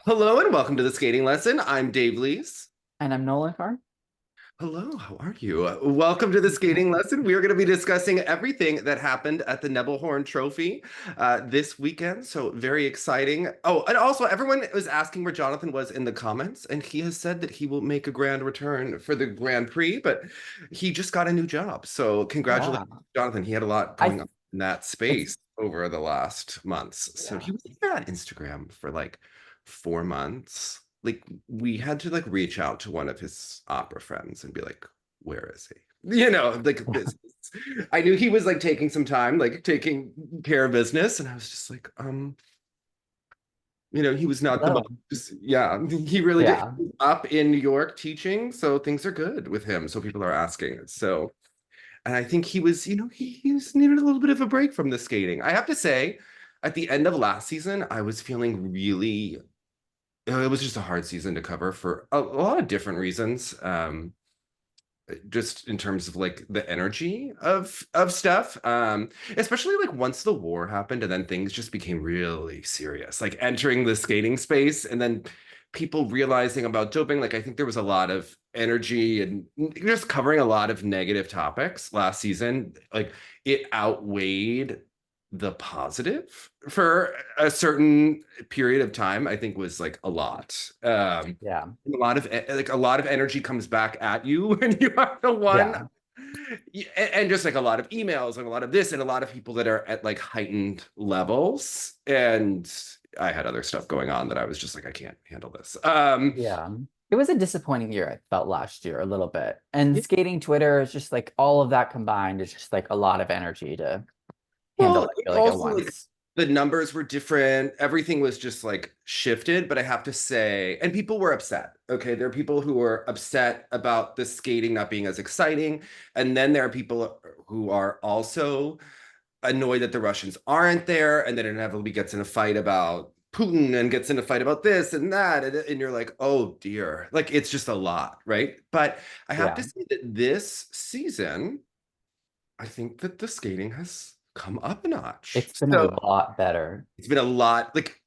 Hello and welcome to the skating lesson. I'm Dave Lees. And I'm Nolan Carr. Hello, how are you? Welcome to the skating lesson. We are going to be discussing everything that happened at the Nebelhorn Trophy this weekend. So very exciting. Oh, and also everyone was asking where Jonathan was in the comments, and he has said that he will make a grand return for the Grand Prix, but he just got a new job. So Yeah. congratulations, Jonathan. He had a lot I going on in that it's space over the last months. So yeah. he was on Instagram for like 4 months. Like we had to like reach out to one of his opera friends and be like, where is he? Like business. I knew he was like taking some time, like taking care of business, and I was just like, he was not the Hello. most, yeah, he really did. Yeah. He was up in New York teaching, so things are good with him. So people are asking. So, and I think he was, he just needed a little bit of a break from the skating. I have to say, at the end of last season, I was feeling really it was just a hard season to cover for a lot of different reasons. Just in terms of like the energy of stuff. Especially like once the war happened and then things just became really serious, like entering the skating space and then people realizing about doping. Like I think there was a lot of energy and just covering a lot of negative topics last season. Like it outweighed the positive for a certain period of time. I think was like a lot. Yeah. A lot of energy comes back at you when you are the one, Yeah. and just like a lot of emails and a lot of this and a lot of people that are at like heightened levels. And I had other stuff going on that I was just like, I can't handle this. Yeah. It was a disappointing year, I felt last year a little bit. And skating Twitter is just like all of that combined is just like a lot of energy to handle, Well, I feel like at also like once. the numbers were different. Everything was just like shifted. But I have to say, and people were upset. Okay. There are people who were upset about the skating not being as exciting. And then there are people who are also annoyed that the Russians aren't there. And then inevitably gets in a fight about Putin and gets in a fight about this and that. And you're like, oh dear. Like it's just a lot. Right. But I have to Yeah. say that this season, I think that the skating has come up a notch. It's been a So lot better. it's been a lot like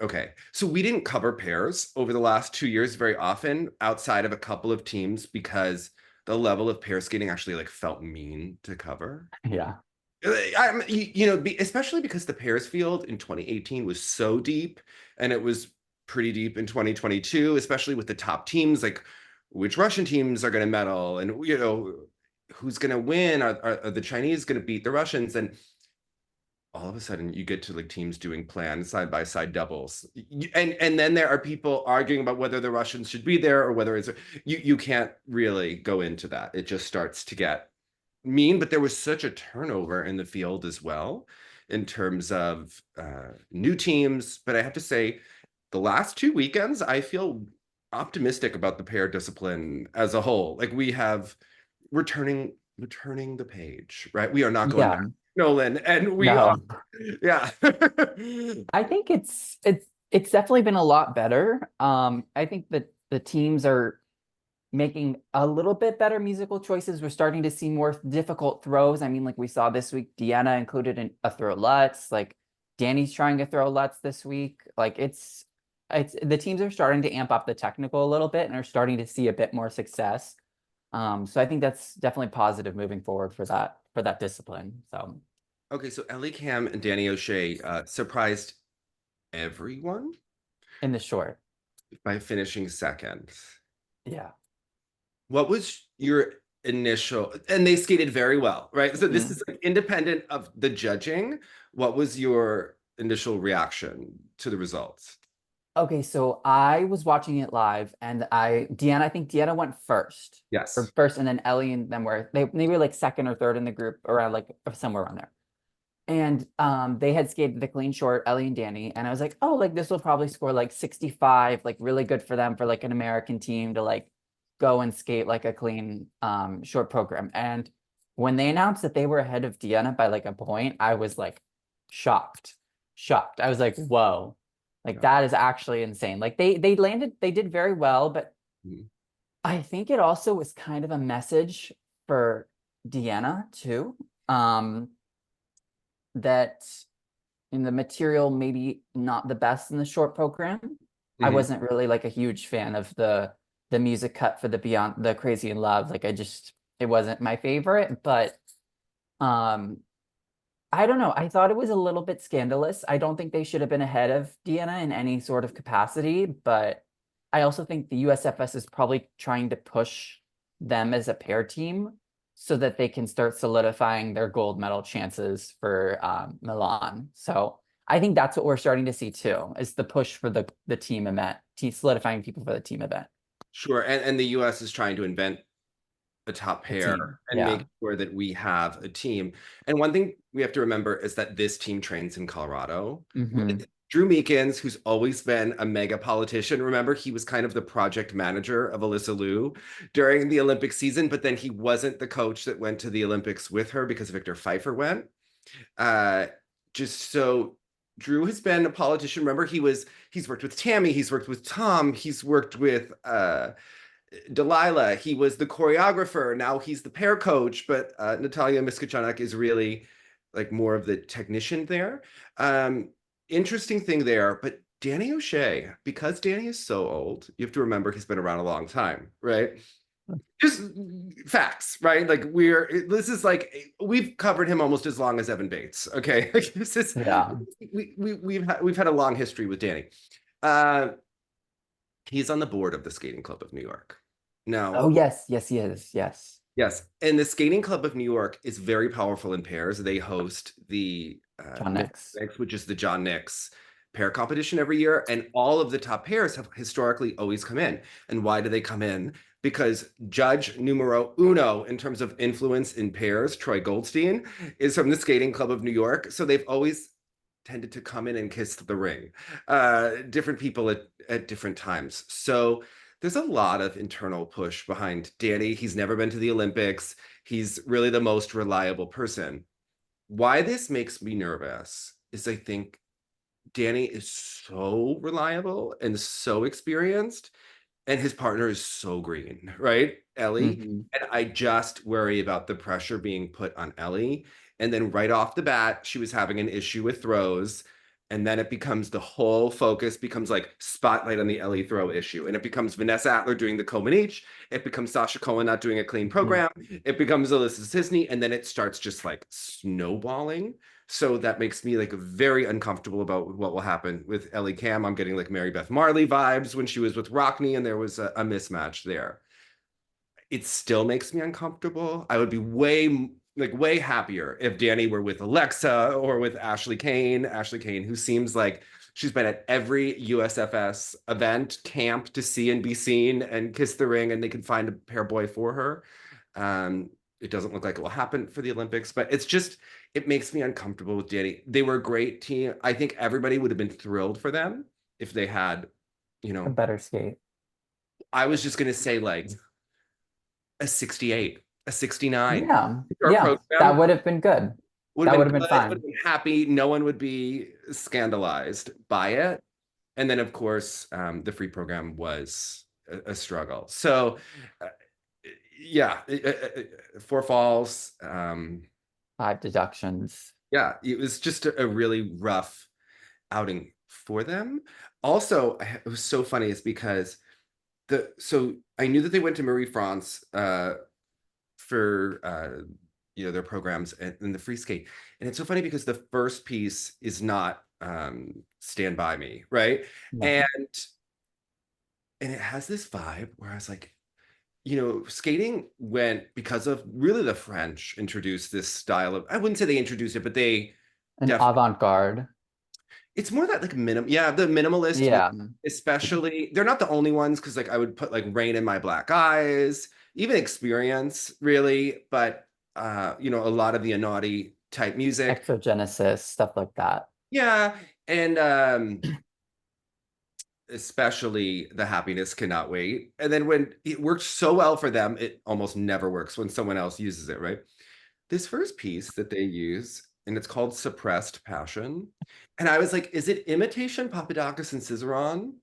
okay. So we didn't cover pairs over the last 2 years very often outside of a couple of teams because the level of pair skating actually like felt mean to cover. Yeah. Especially because the pairs field in 2018 was so deep and it was pretty deep in 2022, especially with the top teams, like which Russian teams are going to medal and, who's going to win? Are the Chinese going to beat the Russians? And all of a sudden you get to like teams doing planned side by side doubles, and then there are people arguing about whether the Russians should be there or whether it's you can't really go into that. It just starts to get mean. But there was such a turnover in the field as well in terms of new teams. But I have to say, the last 2 weekends, I feel optimistic about the pair discipline as a whole. Like we have returning the page, right? We are not going back, Yeah. Nolan, and we are, No. yeah. I think it's definitely been a lot better. I think that the teams are making a little bit better musical choices. We're starting to see more difficult throws. I mean, like we saw this week, Deanna included in a throw Lutz. Like Danny's trying to throw Lutz this week. Like it's the teams are starting to amp up the technical a little bit and are starting to see a bit more success. So I think that's definitely positive moving forward for that discipline. So Okay, so Ellie Cam and Danny O'Shea surprised everyone in the short, by finishing second. yeah. What was your initial, and they skated very well, right? So this Mhm. is like independent of the judging. What was your initial reaction to the results? Okay, so I was watching it live, and I think Deanna went first, or Yes. first, and then Ellie and them were they were like second or third in the group, around like somewhere around there. And they had skated the clean short, Ellie and Danny, and I was like, oh, like this will probably score like 65, like really good for them for like an American team to like go and skate like a clean short program. And when they announced that they were ahead of Deanna by like a point, I was like shocked, shocked. I was like, whoa, like Yeah. that is actually insane. Like they did very well, but Mhm. I think it also was kind of a message for Deanna too. That in the material maybe not the best in the short program. I wasn't really like a huge fan of the music cut for the Beyond the Crazy in Love. Like it wasn't my favorite, but um I don't know. I thought it was a little bit scandalous. I don't think they should have been ahead of Deanna in any sort of capacity, but I also think the USFS is probably trying to push them as a pair team so that they can start solidifying their gold medal chances for Milan. So I think that's what we're starting to see too, is the push for the team event, solidifying people for the team event. Sure. And the US is trying to invent a top A pair team, and yeah. make sure that we have a team. And one thing we have to remember is that this team trains in Colorado. Mm-hmm. Drew Meekins, who's always been a mega politician, remember he was kind of the project manager of Alyssa Liu during the Olympic season, but then he wasn't the coach that went to the Olympics with her because Victor Pfeiffer went. Just so Drew has been a politician. Remember, he's worked with Tammy, he's worked with Tom, he's worked with Delilah. He was the choreographer. Now he's the pair coach, but Natalia Miskatchanak is really like more of the technician there. Interesting thing there, but Danny O'Shea, because Danny is so old, you have to remember he's been around a long time, right? Just facts, right? Like this is like we've covered him almost as long as Evan Bates. Okay, like this is Yeah. we've had a long history with Danny. He's on the board of the Skating Club of New York. Now, Oh yes, yes, he is. Yes. yes, and the Skating Club of New York is very powerful in pairs. They host the John Nix. which is the John Nix pair competition every year, and all of the top pairs have historically always come in. And why do they come in? Because judge numero uno in terms of influence in pairs, Troy Goldstein, is from the Skating Club of New York. So they've always tended to come in and kiss the ring. Different people at different times. So there's a lot of internal push behind Danny. He's never been to the Olympics. He's really the most reliable person. Why this makes me nervous is I think Danny is so reliable and so experienced, and his partner is so green, right? Ellie. Mm-hmm. And I just worry about the pressure being put on Ellie. And then right off the bat, she was having an issue with throws. And then it becomes the whole focus becomes like spotlight on the Ellie throw issue. And it becomes Vanessa Atler doing the Comaneci. It becomes Sasha Cohen not doing a clean program. It becomes Alyssa Sisney. And then it starts just like snowballing. So that makes me like very uncomfortable about what will happen with Ellie Cam. I'm getting like Mary Beth Marley vibes when she was with Rockney and there was a mismatch there. It still makes me uncomfortable. I would be way happier if Danny were with Alexa or with Ashley Kane, who seems like she's been at every USFS event, camp to see and be seen and kiss the ring, and they can find a pair boy for her. It doesn't look like it will happen for the Olympics, but it makes me uncomfortable with Danny. They were a great team. I think everybody would have been thrilled for them if they had, A better skate. I was just going to say like a 68, a 69. Yeah. Our Yeah. program That would have been good. That would have been good, fine. would have been happy. No one would be scandalized by it. And then, of course, the free program was a struggle. So, yeah, 4 falls. 5 deductions. Yeah, it was just a really rough outing for them. Also, it was so funny is because so I knew that they went to Marie France for their programs and the free skate. And it's so funny because the first piece is not Stand By Me, right? Yeah. And it has this vibe where I was like, skating went because of really the French introduced this style of, I wouldn't say they introduced it, but they An avant-garde. It's more that like the minimalist, Yeah. especially, they're not the only ones because like I would put like Rain in My Black Eyes, even Experience really, but a lot of the Anati type music. Exogenesis, stuff like that. Yeah, and especially The Happiness Cannot Wait. And then when it works so well for them, it almost never works when someone else uses it, right? This first piece that they use, and it's called Suppressed Passion. And I was like, is it imitation Papadakis and Cizeron?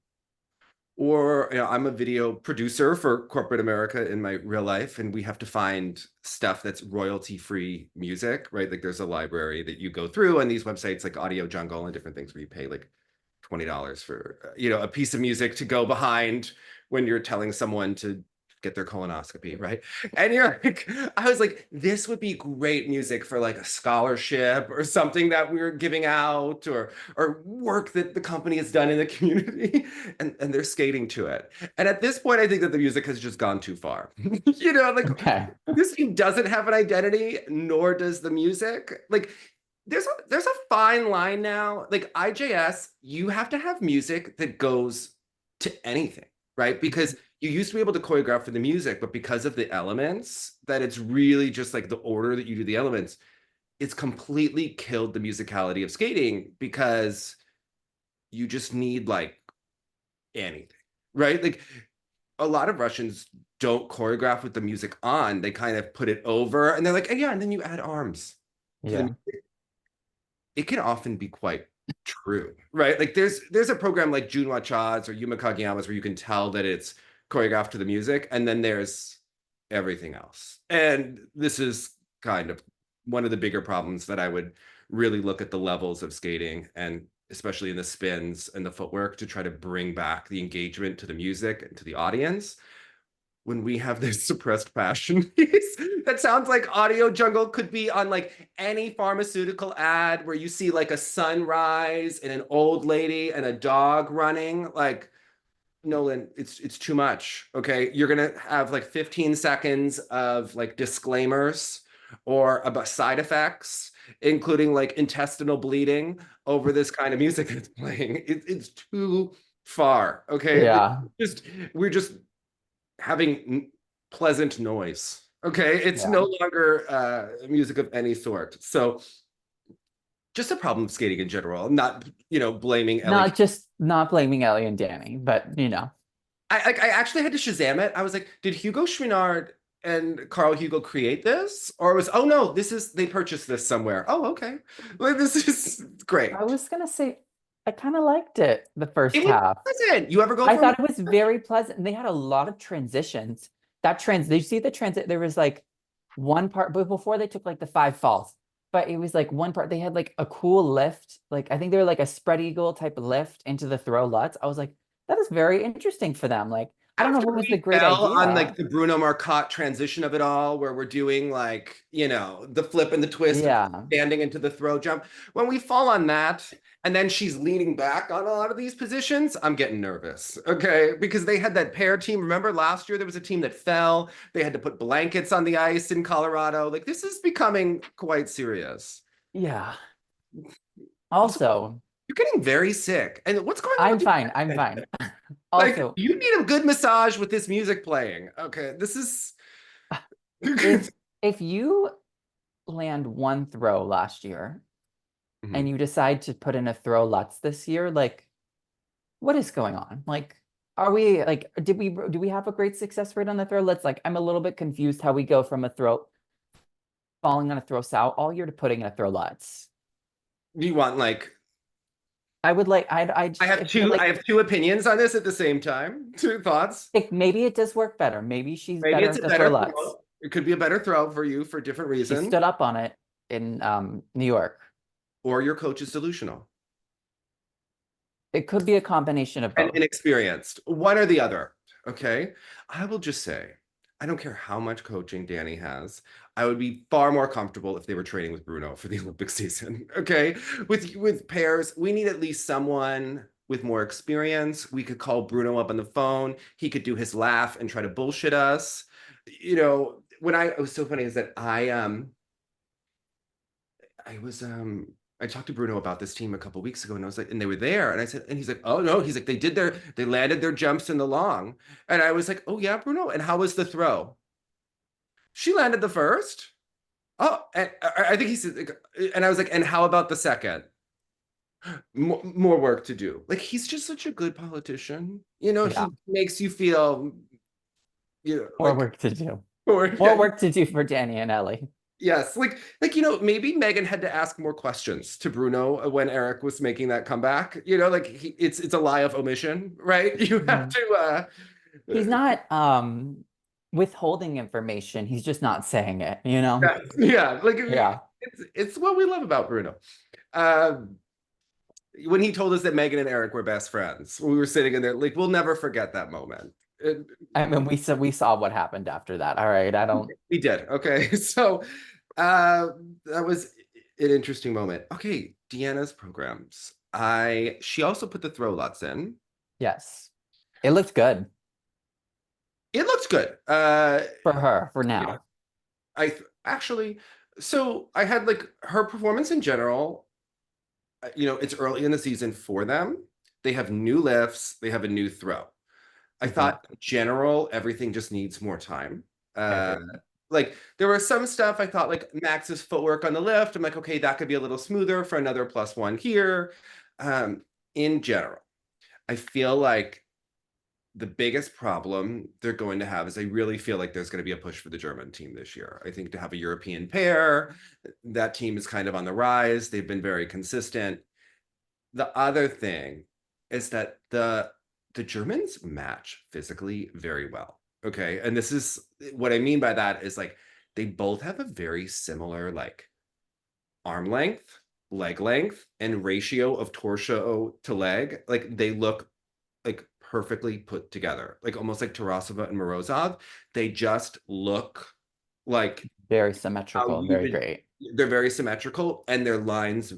Or I'm a video producer for corporate America in my real life, and we have to find stuff that's royalty-free music, right? Like there's a library that you go through, and these websites like Audio Jungle and different things where you pay like $20 for, a piece of music to go behind when you're telling someone to get their colonoscopy, right? And you're like, I was like, this would be great music for like a scholarship or something that we're giving out, or work that the company has done in the community, and they're skating to it. And at this point, I think that the music has just gone too far. Like Okay. this team doesn't have an identity, nor does the music. Like there's a fine line now. Like IJS, you have to have music that goes to anything, right? Because you used to be able to choreograph for the music, but because of the elements, that it's really just like the order that you do the elements, it's completely killed the musicality of skating because you just need like anything, right? Like a lot of Russians don't choreograph with the music on. They kind of put it over and they're like, and yeah, and then you add arms to the Yeah. music. It can often be quite true, right? Like there's a program like Junhwan or Yuma Kageyama's where you can tell that it's choreographed to the music, and then there's everything else. And this is kind of one of the bigger problems that I would really look at the levels of skating, and especially in the spins and the footwork, to try to bring back the engagement to the music and to the audience. When we have this suppressed passion piece that sounds like Audio Jungle could be on like any pharmaceutical ad where you see like a sunrise and an old lady and a dog running, like, Nolan, it's too much. Okay, you're gonna have like 15 seconds of like disclaimers or about side effects, including like intestinal bleeding over this kind of music that's playing. It's too far. Okay, Yeah. we're just having pleasant noise. Okay, it's Yeah. no longer music of any sort. So just a problem of skating in general. Not blaming Ellie. Not blaming Ellie and Danny, but I actually had to Shazam it. I was like, did Hugo Chouinard and Carl Hugo create this, or was no, they purchased this somewhere. Oh, okay, like, this is great. I was gonna say I kind of liked it the first It was half. pleasant. You ever go? I thought it was very pleasant, and they had a lot of transitions. Did you see the transit? There was like one part, but before they took like the 5 falls, but it was like one part they had like a cool lift. Like I think they were like a spread eagle type of lift into the throw lutz. I was like, that is very interesting for them. Like I don't know After what was the we great fell idea. on like the Bruno Marcotte transition of it all, where we're doing like, the flip and the twist and Yeah. standing into the throw jump. When we fall on that, and then she's leaning back on a lot of these positions, I'm getting nervous. Okay. Because they had that pair team. Remember last year there was a team that fell. They had to put blankets on the ice in Colorado. Like this is becoming quite serious. Yeah. Also, Also, you're getting very sick. And what's going on I'm with your fine. I'm head? fine. Like Also, you need a good massage with this music playing. Okay. This is if you land one throw last year and you decide to put in a throw lutz this year, like what is going on? Like, are we like, do we have a great success rate on the throw lutz? Like, I'm a little bit confused how we go from a throw falling on a throw sow all year to putting in a throw lutz. Do you want like I would like, I have two opinions on this at the same time. Two thoughts. like maybe it does work better. Maybe she's Maybe better it's at a the throw better lutz. throw. It could be a better throw for you for different She reasons. stood up on it in New York. Or your coach is delusional. It could be a combination of both. And inexperienced. One or the other. Okay. I will just say, I don't care how much coaching Danny has. I would be far more comfortable if they were training with Bruno for the Olympic season. Okay. With pairs, we need at least someone with more experience. We could call Bruno up on the phone. He could do his laugh and try to bullshit us. It was so funny is that I talked to Bruno about this team a couple of weeks ago, and I was like, and they were there, and I said, and he's like, oh no, he's like, they landed their jumps in the long, and I was like, oh yeah, Bruno, and how was the throw? She landed the first. Oh, and I think he said, and I was like, and how about the second? More work to do. Like he's just such a good politician. Yeah. He makes you feel, More work to do. More work to do for Danny and Ellie. Yes, maybe Megan had to ask more questions to Bruno when Eric was making that comeback. It's a lie of omission, right? You have to. He's not withholding information. He's just not saying it. Yeah, yeah. It's what we love about Bruno. when he told us that Megan and Eric were best friends. We were sitting in there, like, we'll never forget that moment. I mean, we saw what happened after that. All right, I don't. We did. Okay. So that was an interesting moment. Okay, Deanna's programs. She also put the throw lots in. Yes, it looks good It looks good. for her for You know, now. actually, so I had like her performance in general. It's early in the season for them. They have new lifts, they have a new throw. I thought in general, everything just needs more time. Uh, Agreed. like there was some stuff I thought like Max's footwork on the lift. I'm like, okay, that could be a little smoother for another +1 here. Um, in general, I feel like the biggest problem they're going to have is I really feel like there's going to be a push for the German team this year. I think to have a European pair, that team is kind of on the rise. They've been very consistent. The other thing is that the Germans match physically very well. Okay. And this is what I mean by that is like they both have a very similar like arm length, leg length, and ratio of torso to leg. Like they look like perfectly put together, like almost like Tarasova and Morozov. They just look like Very how symmetrical, you very would, great. they're very symmetrical and their lines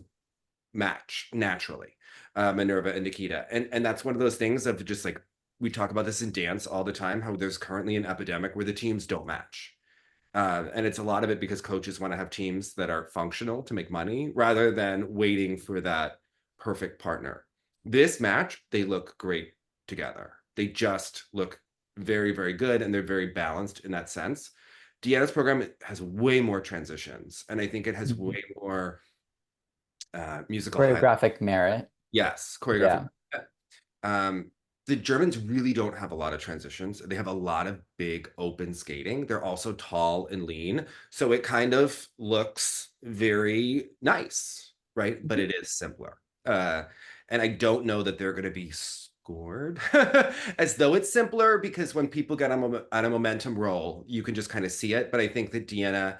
match naturally. Minerva and Nikita. And that's one of those things of just like we talk about this in dance all the time, how there's currently an epidemic where the teams don't match. And it's a lot of it because coaches want to have teams that are functional to make money rather than waiting for that perfect partner. This match, they look great together. They just look very, very good and they're very balanced in that sense. Deanna's program has way more transitions, and I think it has way more musical highlights. Choreographic merit. Yes, choreographic. Yeah. Um, the Germans really don't have a lot of transitions. They have a lot of big open skating. They're also tall and lean, so it kind of looks very nice, right? But it is simpler. And I don't know that they're going to be scored as though it's simpler because when people get on a momentum roll, you can just kind of see it. But I think that Deanna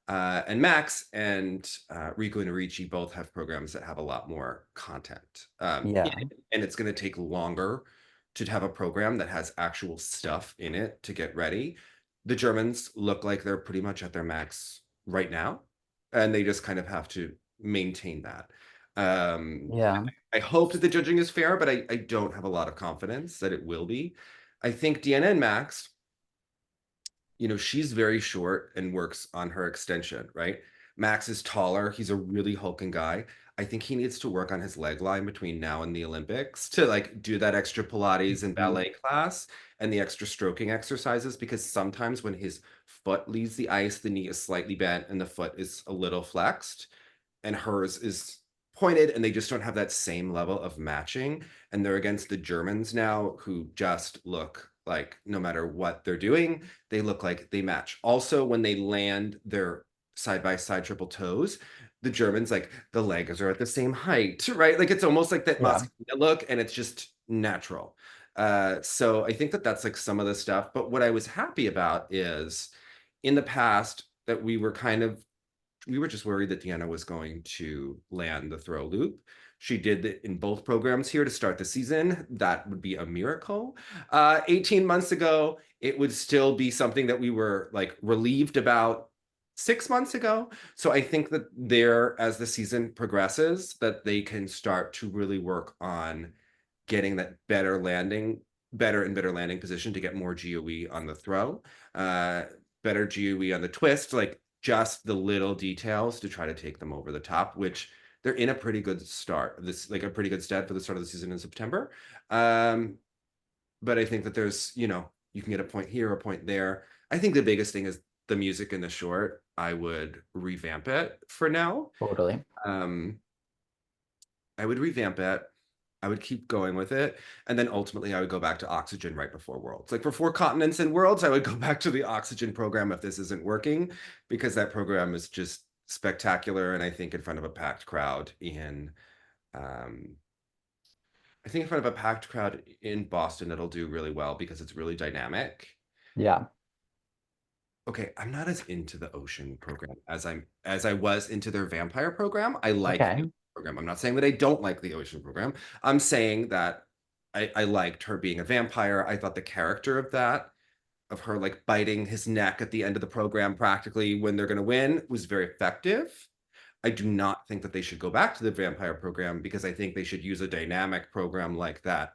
and Max and Rico and Ricci both have programs that have a lot more content. Yeah. And it's going to take longer to have a program that has actual stuff in it to get ready. The Germans look like they're pretty much at their max right now, and they just kind of have to maintain that. Yeah. I hope that the judging is fair, but I don't have a lot of confidence that it will be. I think Deanna and Max, she's very short and works on her extension, right? Max is taller. He's a really hulking guy. I think he needs to work on his leg line between now and the Olympics to like do that extra Pilates and ballet class and the extra stroking exercises because sometimes when his foot leaves the ice, the knee is slightly bent and the foot is a little flexed and hers is pointed and they just don't have that same level of matching. And they're against the Germans now who just look like no matter what they're doing, they look like they match. Also, when they land their side by side triple toes, the Germans like the legs are at the same height, right? Like it's almost like that Yeah. muscular look and it's just natural. So I think that that's like some of the stuff. But what I was happy about is in the past that we were just worried that Deanna was going to land the throw loop. She did it in both programs here to start the season. That would be a miracle. 18 months ago, it would still be something that we were like relieved about 6 months ago. So I think that there, as the season progresses, that they can start to really work on getting that better and better landing position to get more GOE on the throw, better GOE on the twist, like just the little details to try to take them over the top, which they're in a pretty good start. This like a pretty good stead for the start of the season in September. But I think that there's, you can get a point here, a point there. I think the biggest thing is the music in the short. I would revamp it for now. Totally. Um, I would revamp it. I would keep going with it. And then ultimately I would go back to Oxygen right before Worlds. Like for 4 continents and Worlds, I would go back to the Oxygen program if this isn't working, because that program is just spectacular. And I think in front of a packed crowd um, in Boston, it'll do really well because it's really dynamic. Yeah. Okay, I'm not as into the Ocean program as I was into their Vampire program. I like Okay. program. I'm not saying that I don't like the ocean program. I'm saying that I liked her being a vampire. I thought the character of that, of her like biting his neck at the end of the program practically when they're going to win, was very effective. I do not think that they should go back to the vampire program because I think they should use a dynamic program like that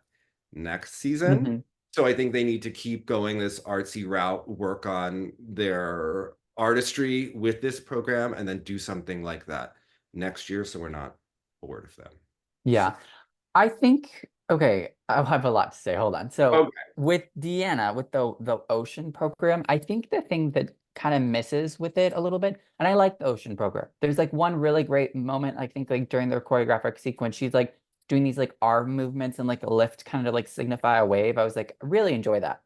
next season. Mhm. So I think they need to keep going this artsy route, work on their artistry with this program, and then do something like that next year so we're not bored of them. Yeah. I think, okay, I have a lot to say. Hold on. So Okay. with Deanna, with the ocean program, I think the thing that kind of misses with it a little bit, and I like the ocean program. There's like one really great moment, I think, like during their choreographic sequence, she's like doing these like arm movements and like a lift kind of like signify a wave. I was like, I really enjoy that.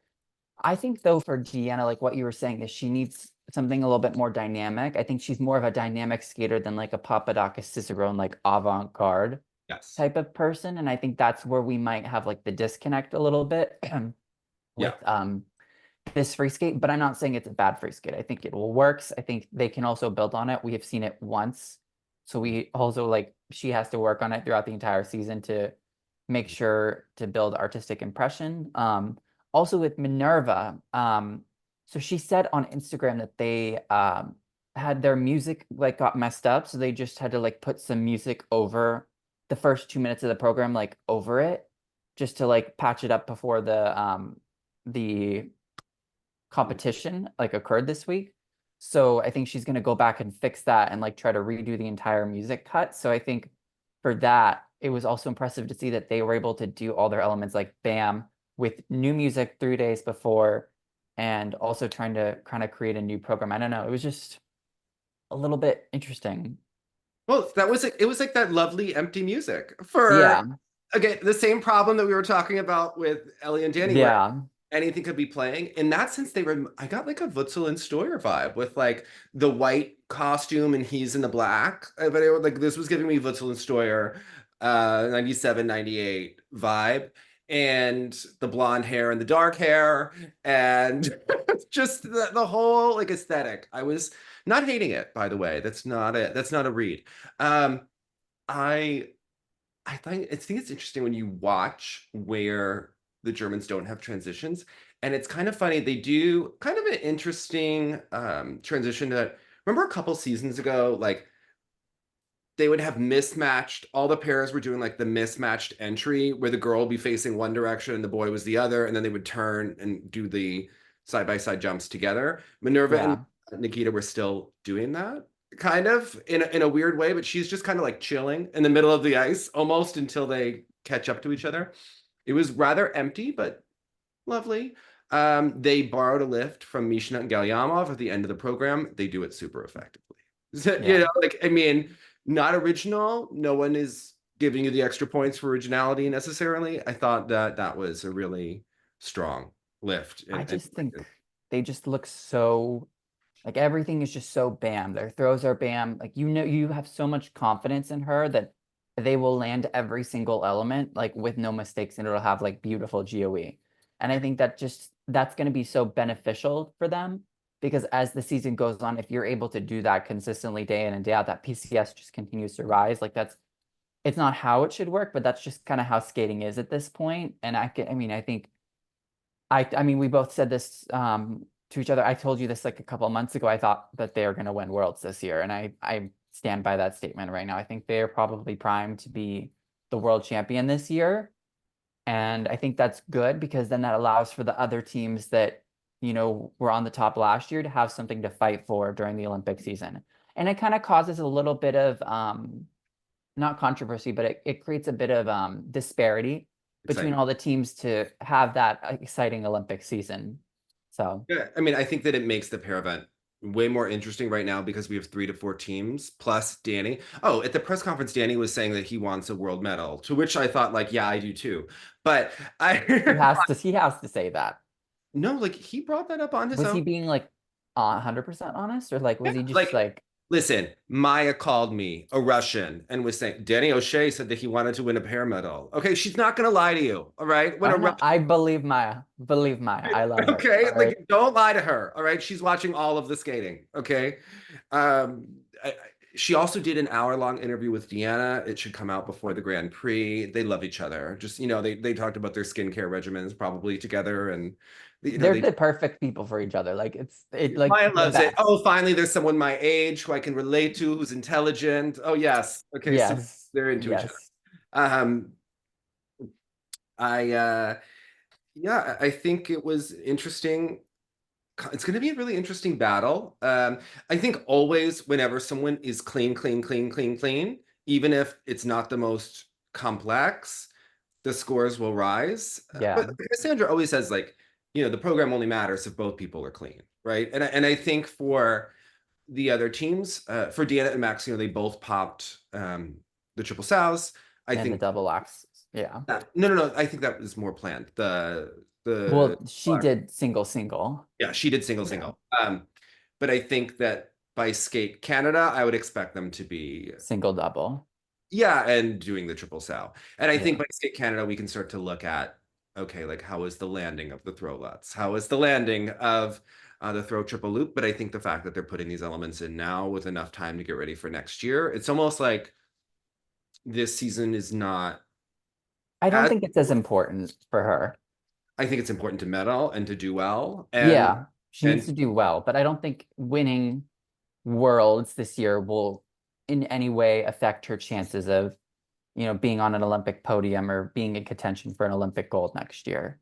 I think though for Deanna, like what you were saying is she needs something a little bit more dynamic. I think she's more of a dynamic skater than like a Papadakis Cicerone, like avant-garde Yes. type of person. And I think that's where we might have like the disconnect a little bit Yeah. with this free skate, but I'm not saying it's a bad free skate. I think it will works. I think they can also build on it. We have seen it once. So we also like she has to work on it throughout the entire season to make sure to build artistic impression. Also with Minerva, so she said on Instagram that they had their music like got messed up, so they just had to like put some music over the first 2 minutes of the program, like over it, just to like patch it up before the competition like occurred this week. So I think she's gonna go back and fix that and like try to redo the entire music cut. So I think for that, it was also impressive to see that they were able to do all their elements like bam with new music 3 days before and also trying to kind of create a new program. I don't know. It was just a little bit interesting. Well, that was it was like that lovely empty music for Yeah. again the same problem that we were talking about with Ellie and Danny, where Yeah. anything could be playing. In that sense, they were I got like a Wutzel and Steuer vibe with like the white costume and he's in the black. But like this was giving me Wutzel and Steuer 97, 98 vibe. And the blonde hair and the dark hair and just the whole like aesthetic. I was not hating it, by the way. That's not a read. Um, I I think it's interesting when you watch where the Germans don't have transitions, and it's kind of funny. They do kind of an interesting transition to remember a couple seasons ago, like they would have mismatched all the pairs were doing like the mismatched entry where the girl would be facing one direction and the boy was the other, and then they would turn and do the side by side jumps together. Minerva and Yeah. Nikita were still doing that kind of in a weird way, but she's just kind of like chilling in the middle of the ice almost until they catch up to each other. It was rather empty, but lovely. They borrowed a lift from Mishina and Galyamov at the end of the program. They do it super effectively. You Yeah. know, like I mean, not original. No one is giving you the extra points for originality necessarily. I thought that that was a really strong lift. I And just think they just look so like everything is just so bam. Their throws are bam. Like you know, you have so much confidence in her that they will land every single element like with no mistakes, and it'll have like beautiful GOE. And I think that just that's going to be so beneficial for them because as the season goes on, if you're able to do that consistently day in and day out, that PCS just continues to rise. Like that's it's not how it should work, but that's just kind of how skating is at this point. And I mean, I think I mean, we both said this to each other. I told you this like a couple of months ago. I thought that they are going to win Worlds this year, and I stand by that statement right now. I think they are probably primed to be the world champion this year, and I think that's good because then that allows for the other teams that were on the top last year to have something to fight for during the Olympic season, and it kind of causes a little bit of not controversy, but it creates a bit of disparity between excitement. all the teams to have that exciting Olympic season. So Yeah, I mean, I think that it makes the pair event way more interesting right now because we have 3 to 4 teams plus Danny. Oh, at the press conference, Danny was saying that he wants a world medal, to which I thought, like, yeah, I do too. But he I has to he has to say that. no, like he brought that up on his Was own. he being like 100% honest or like Yeah, was he just like, like listen, Maya called me a Russian and was saying Danny O'Shea said that he wanted to win a pair medal. Okay, she's not gonna lie to you. All right. When I a know I believe Maya. Believe Maya. I love her. okay, All right. like don't lie to her. All right, she's watching all of the skating. Okay, um, She also did an hour-long interview with Deanna. It should come out before the Grand Prix. They love each other. Just, they talked about their skincare regimens probably together, and They're the perfect people for each other. Like like Maya the loves it. best. Oh, finally, there's someone my age who I can relate to, who's intelligent. Oh, yes. Okay, so Yes. they're into each other. Yes. Um, yeah, I think it was interesting. It's going to be a really interesting battle. I think always whenever someone is clean, clean, clean, clean, clean, even if it's not the most complex, the scores will rise. Yeah. But Cassandra always says, like, the program only matters if both people are clean, right? And I think for the other teams, for Deanna and Max, they both popped the triple sows. I And the think double axes. Yeah. no. I think that was more planned. Well, she did single single. Yeah, she did single Yeah. single. But I think that by Skate Canada, I would expect them to be Single double. yeah, and doing the triple sow. And I think Yeah. by Skate Canada, we can start to look at okay, like how is the landing of the throw lutz? How is the landing of the throw triple loop? But I think the fact that they're putting these elements in now with enough time to get ready for next year, it's almost like this season is not I don't as think it's as important for her. I think it's important to medal and to do well. Yeah, she needs And to do well, but I don't think winning worlds this year will in any way affect her chances of, being on an Olympic podium or being in contention for an Olympic gold next year.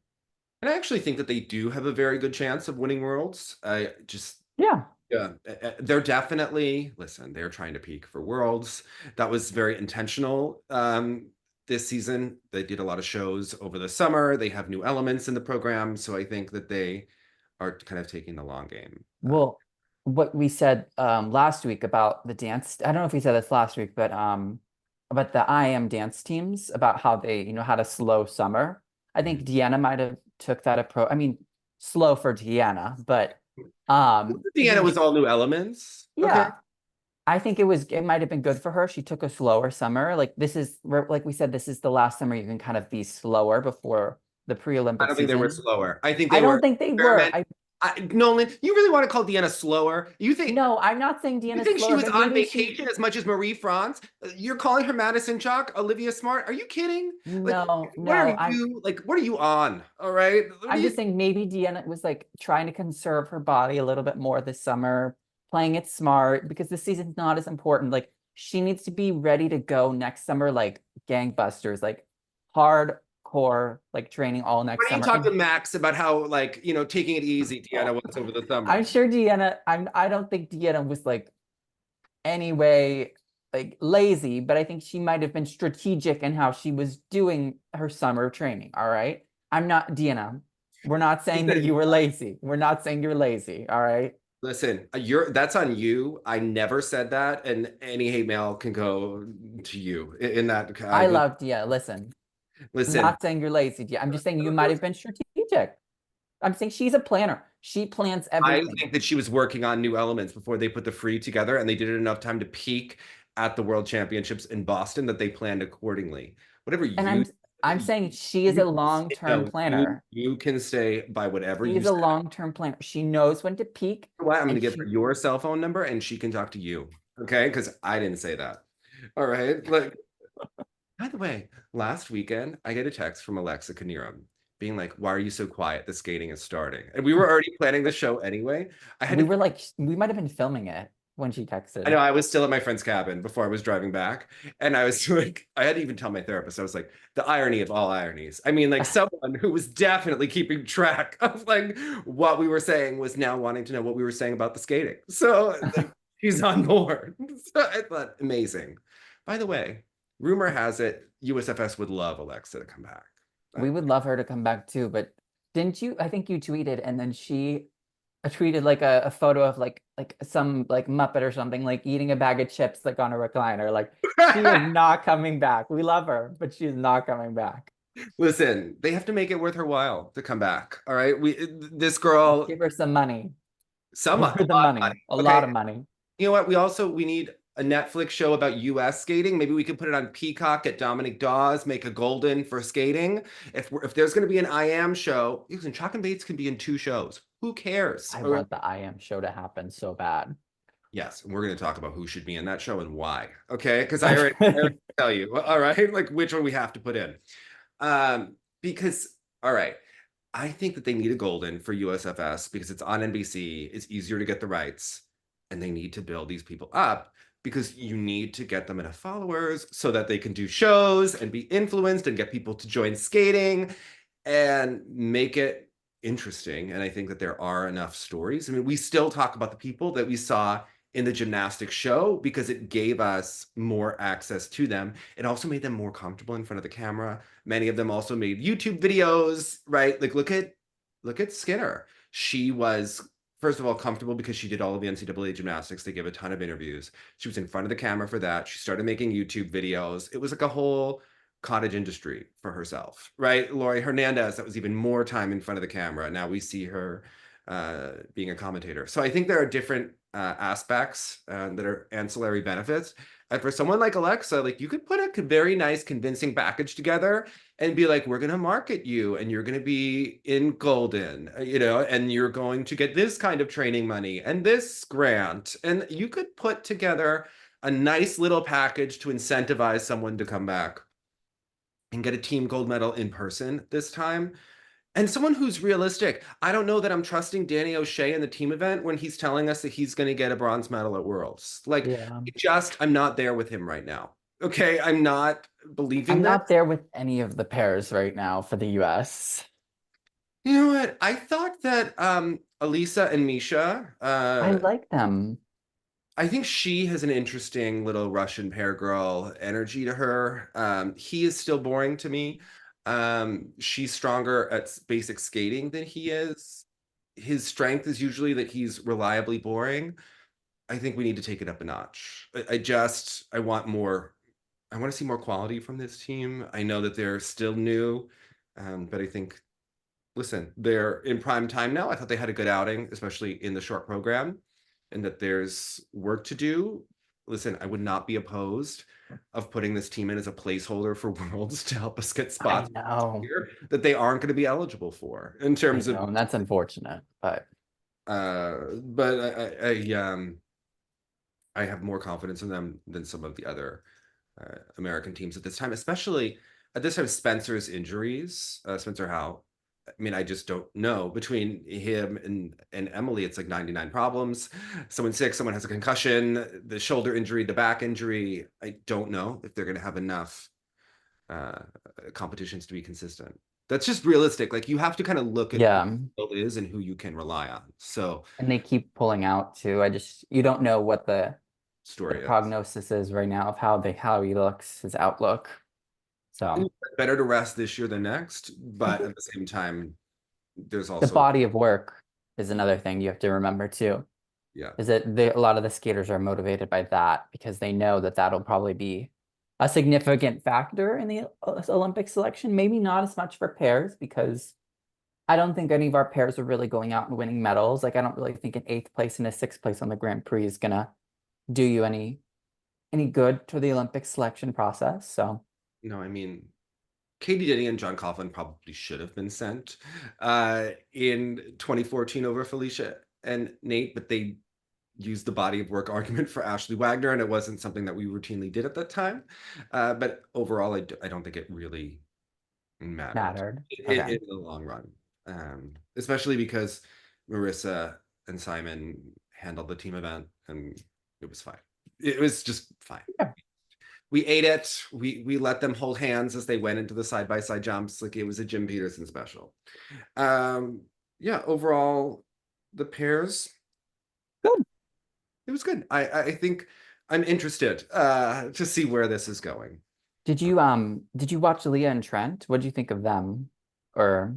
I actually think that they do have a very good chance of winning worlds. I just Yeah. Yeah, they're definitely, listen, they're trying to peak for worlds. That was very intentional this season. They did a lot of shows over the summer. They have new elements in the program. So I think that they are kind of taking the long game. Well, what we said last week about the dance, I don't know if we said this last week, but about the IM dance teams, about how they, had a slow summer. I think Deanna might have took that approach. I mean, slow for Deanna, but Deanna was all new elements. yeah. Okay. I think it might have been good for her. She took a slower summer. Like like we said, this is the last summer you can kind of be slower before the pre-Olympic I don't think they season. were slower. I think I they were don't think they were. Nolan, you really want to call Deanna slower? You think No, I'm not saying you Deanna's think she slower, was but on maybe vacation as much as Marie France? You're calling her Madison Chalk, Olivia Smart? Are you kidding? Like, no, what are I'm you like? What are you on? All right. I'm just saying maybe Deanna was like trying to conserve her body a little bit more this summer, playing it smart because the season's not as important. Like she needs to be ready to go next summer, like gangbusters, like hardcore, like training all next Why don't you summer. talk to Max about how like taking it easy Deanna was over the summer? I'm sure Deanna, I don't think Deanna was like anyway like lazy, but I think she might have been strategic in how she was doing her summer training. All right. I'm not Deanna. We're not saying that you were lazy. We're not saying you're lazy. All right. Listen, that's on you. I never said that, and any hate mail can go to you in that. I love Deanna. Listen, I'm Listen. not saying you're lazy, Deanna. I'm just saying you might have been strategic. I'm saying she's a planner. She plans everything. I think that she was working on new elements before they put the free together, and they did it enough time to peak at the World Championships in Boston that they planned accordingly. Whatever And you, I'm saying she is a long-term planner. You can stay by whatever She's you a say. long-term planner. She knows when to peak. You know what? I'm going to give her your cell phone number, and she can talk to you. Okay, because I didn't say that. All right. Like, by the way, last weekend I get a text from Alexa Kaniram being like, "Why are you so quiet? The skating is starting." And we were already planning the show anyway. We were like, we might have been filming it when she texted. I know I was still at my friend's cabin before I was driving back. And I was like, I had to even tell my therapist, I was like, the irony of all ironies. I mean, like someone who was definitely keeping track of like what we were saying was now wanting to know what we were saying about the skating. So like, she's on board. So I thought, amazing. By the way, rumor has it USFS would love Alexa to come back. We would love her to come back too, but didn't you? I think you tweeted, and then she tweeted like a photo of like some like Muppet or something, like eating a bag of chips like on a recliner. Like she is not coming back. We love her, but she's not coming back. Listen, they have to make it worth her while to come back. All right, this girl, give her some money. Some give her the money, a lot of money. You know what? We need a Netflix show about US skating. Maybe we could put it on Peacock, get Dominic Dawes, make a golden for skating. If there's going to be an IM show, listen, Chalk and Bates can be in 2 shows. Who cares? I want the IM show to happen so bad. Yes, and we're going to talk about who should be in that show and why. Okay, because I already tell you. Well, all right, like which one we have to put in. Because all right, I think that they need a golden for USFS because it's on NBC. It's easier to get the rights, and they need to build these people up because you need to get them enough followers so that they can do shows and be influenced and get people to join skating and make it interesting. And I think that there are enough stories. I mean, we still talk about the people that we saw in the gymnastics show because it gave us more access to them. It also made them more comfortable in front of the camera. Many of them also made YouTube videos, right? Like look at Skinner. She was first of all comfortable because she did all of the NCAA gymnastics. They gave a ton of interviews. She was in front of the camera for that. She started making YouTube videos. It was like a whole cottage industry for herself, right? Lori Hernandez, that was even more time in front of the camera. Now we see her being a commentator. So I think there are different aspects that are ancillary benefits. And for someone like Alexa, like you could put a very nice, convincing package together and be like, we're going to market you and you're going to be in Golden, and you're going to get this kind of training money and this grant. And you could put together a nice little package to incentivize someone to come back and get a team gold medal in person this time. And someone who's realistic. I don't know that I'm trusting Danny O'Shea in the team event when he's telling us that he's going to get a bronze medal at Worlds. Like, Yeah. I'm not there with him right now. Okay, I'm not believing I'm that. not there with any of the pairs right now for the US. You know what? I thought that Elyce and Misha, I like them. I think she has an interesting little Russian pair girl energy to her. He is still boring to me. She's stronger at basic skating than he is. His strength is usually that he's reliably boring. I think we need to take it up a notch. I want more. I want to see more quality from this team. I know that they're still new, but I think, listen, they're in prime time now. I thought they had a good outing, especially in the short program, and that there's work to do. Listen, I would not be opposed of putting this team in as a placeholder for Worlds to help us get I spots know. here that they aren't going to be eligible for in I terms know, of. and that's unfortunate, but But I have more confidence in them than some of the other American teams at this time, especially at this time. Spencer's injuries, Spencer Howe. I mean, I just don't know. Between him and Emily, it's like 99 problems. Someone's sick, someone has a concussion, the shoulder injury, the back injury. I don't know if they're going to have enough uh, competitions to be consistent. That's just realistic. Like you have to kind of look at yeah. what is and who you can rely on. So And they keep pulling out too. You don't know what the story is prognosis is right now of how he looks, his outlook. So better to rest this year than next, but at the same time, there's the also body of work is another thing you have to remember too. yeah. Is that a lot of the skaters are motivated by that because they know that that'll probably be a significant factor in the Olympic selection. Maybe not as much for pairs because I don't think any of our pairs are really going out and winning medals. Like I don't really think an 8th place and a 6th place on the Grand Prix is gonna do you any good to the Olympic selection process. So No, I mean, Katie Denny and John Coughlin probably should have been sent in 2014 over Felicia and Nate, but they used the body of work argument for Ashley Wagner, and it wasn't something that we routinely did at that time. But overall, I don't think it really mattered okay. in the long run, especially because Marissa and Simon handled the team event, and it was fine. It was just fine. Yeah. We ate it. We let them hold hands as they went into the side-by-side jumps like it was a Jim Peterson special. Yeah, overall, the pairs, Good. it was good. I think I'm interested to see where this is going. Did you watch Leah and Trent? What did you think of them? Or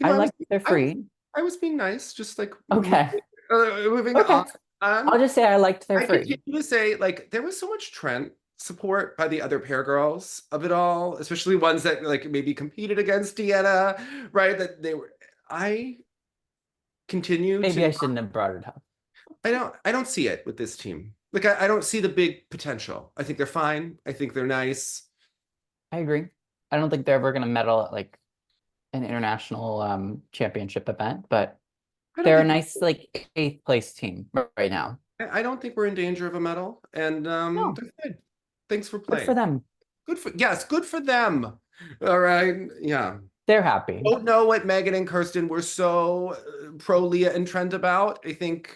You I know, like they're free. I was being nice, just like Okay. moving Okay. on. I'll just say I liked their I free. continue to say, like, there was so much Trent support by the other pair girls of it all, especially ones that like maybe competed against Deanna, right? That they were. I continue Maybe to. I shouldn't have brought it up. I don't see it with this team. Like, I don't see the big potential. I think they're fine. I think they're nice. I agree. I don't think they're ever gonna medal at like an international championship event, but I don't they're a think nice like 8th place team right now. I don't think we're in danger of a medal, and No, that's good. Thanks for good for playing. them. Good for them. All right, yeah. They're happy. Don't know what Megan and Kirsten were so pro Leah and Trent about. I think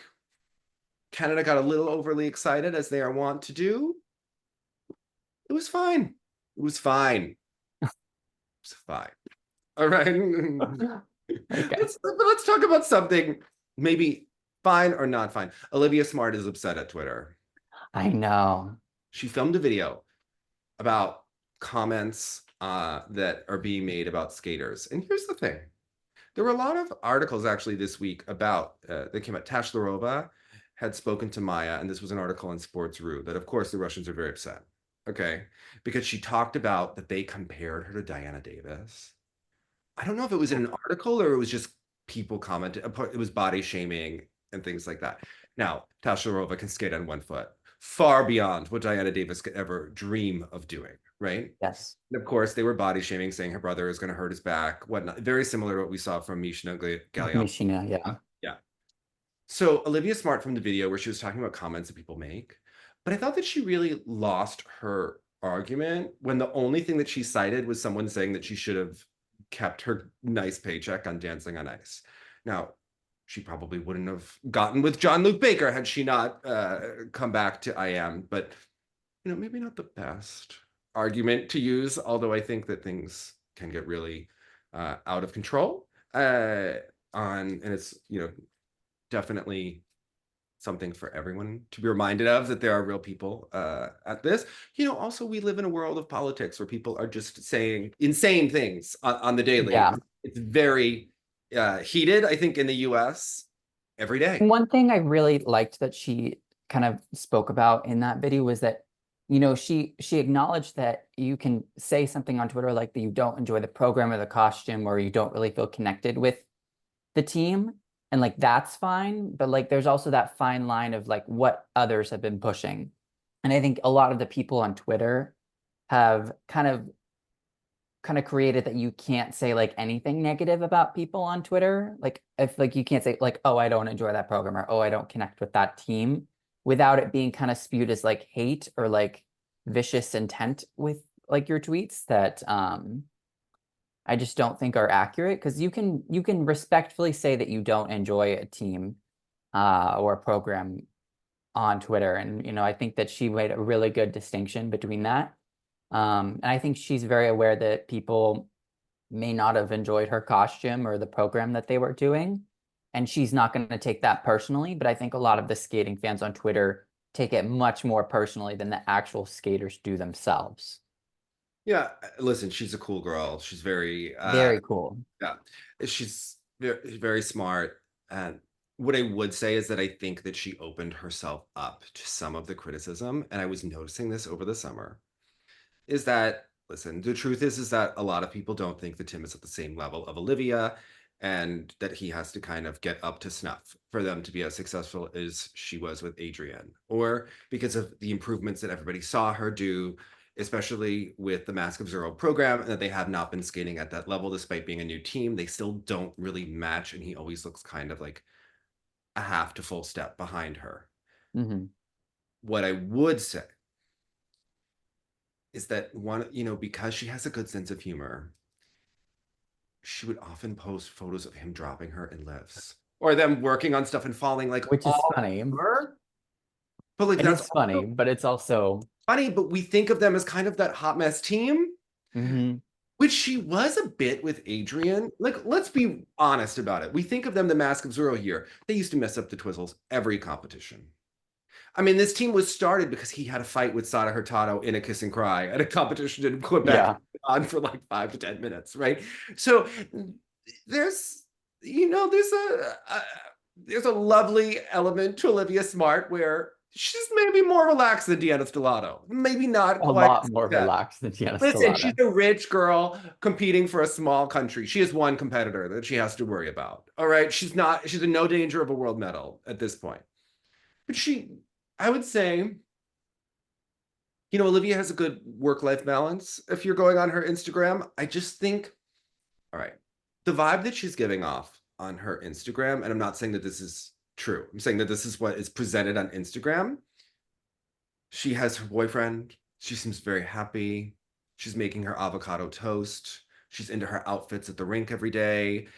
Canada got a little overly excited, as they are wont to do. It was fine. It was fine. It was fine. All right. Okay. Let's talk about something maybe fine or not fine. Olivia Smart is upset at Twitter. I know. She filmed a video about comments that are being made about skaters. And here's the thing. There were a lot of articles actually this week about, that came out. Tashlarova had spoken to Maya, and this was an article in Sports.ru, that of course the Russians are very upset, okay? Because she talked about that they compared her to Diana Davis. I don't know if it was in an article or it was just people commented. It was body shaming and things like that. Now, Tashlarova can skate on one foot, far beyond what Diana Davis could ever dream of doing, right? Yes. And of course, they were body shaming, saying her brother is going to hurt his back, whatnot. Very similar to what we saw from Mishina Galliano. Mishina, yeah. Yeah. So Olivia Smart from the video where she was talking about comments that people make, but I thought that she really lost her argument when the only thing that she cited was someone saying that she should have kept her nice paycheck on Dancing on Ice. Now, she probably wouldn't have gotten with John-Luke Baker had she not come back to IM, but maybe not the best argument to use, although I think that things can get really out of control and it's definitely something for everyone to be reminded of, that there are real people at this. Also, we live in a world of politics where people are just saying insane things on the daily. Yeah. It's very heated, I think, in the US every day. And one thing I really liked that she kind of spoke about in that video was that, she acknowledged that you can say something on Twitter like that you don't enjoy the program or the costume, or you don't really feel connected with the team. And like, that's fine. But like, there's also that fine line of like what others have been pushing. And I think a lot of the people on Twitter have kind of created that you can't say like anything negative about people on Twitter. Like if like you can't say like, oh, I don't enjoy that program, or oh, I don't connect with that team, without it being kind of spewed as like hate or like vicious intent with like your tweets that I just don't think are accurate, because you can respectfully say that you don't enjoy a team or a program on Twitter. And I think that she made a really good distinction between that. And I think she's very aware that people may not have enjoyed her costume or the program that they were doing, and she's not going to take that personally. But I think a lot of the skating fans on Twitter take it much more personally than the actual skaters do themselves. Yeah, listen, she's a cool girl. She's very cool. Yeah, she's very, very smart. And what I would say is that I think that she opened herself up to some of the criticism, and I was noticing this over the summer, is that, listen, the truth is that a lot of people don't think that Tim is at the same level of Olivia, and that he has to kind of get up to snuff for them to be as successful as she was with Adrienne, or because of the improvements that everybody saw her do, especially with the Mask of Zorro program, and that they have not been skating at that level despite being a new team. They still don't really match, and he always looks kind of like a half to full step behind her. Mm-hmm. What I would say is that because she has a good sense of humor, she would often post photos of him dropping her in lifts or them working on stuff and falling, like, which is funny. But like, that's funny, but it's also funny. But we think of them as kind of that hot mess team, which she was a bit with Adrienne. Like, let's be honest about it. We think of them, the Mask of Zorro here. They used to mess up the Twizzles every competition. I mean, this team was started because he had a fight with Sada Hurtado in a kiss and cry at a competition in Quebec on for like 5 to 10 minutes, right? So there's a lovely element to Olivia Smart where she's maybe more relaxed than Deanna Stellato. Maybe not a lot more relaxed than Deanna Stellato. Listen, she's a rich girl competing for a small country. She has one competitor that she has to worry about. All right. She's in no danger of a world medal at this point. But I would say, Olivia has a good work-life balance. If you're going on her Instagram, I just think, all right, the vibe that she's giving off on her Instagram, and I'm not saying that this is true. I'm saying that this is what is presented on Instagram. She has her boyfriend. She seems very happy. She's making her avocado toast. She's into her outfits at the rink every day.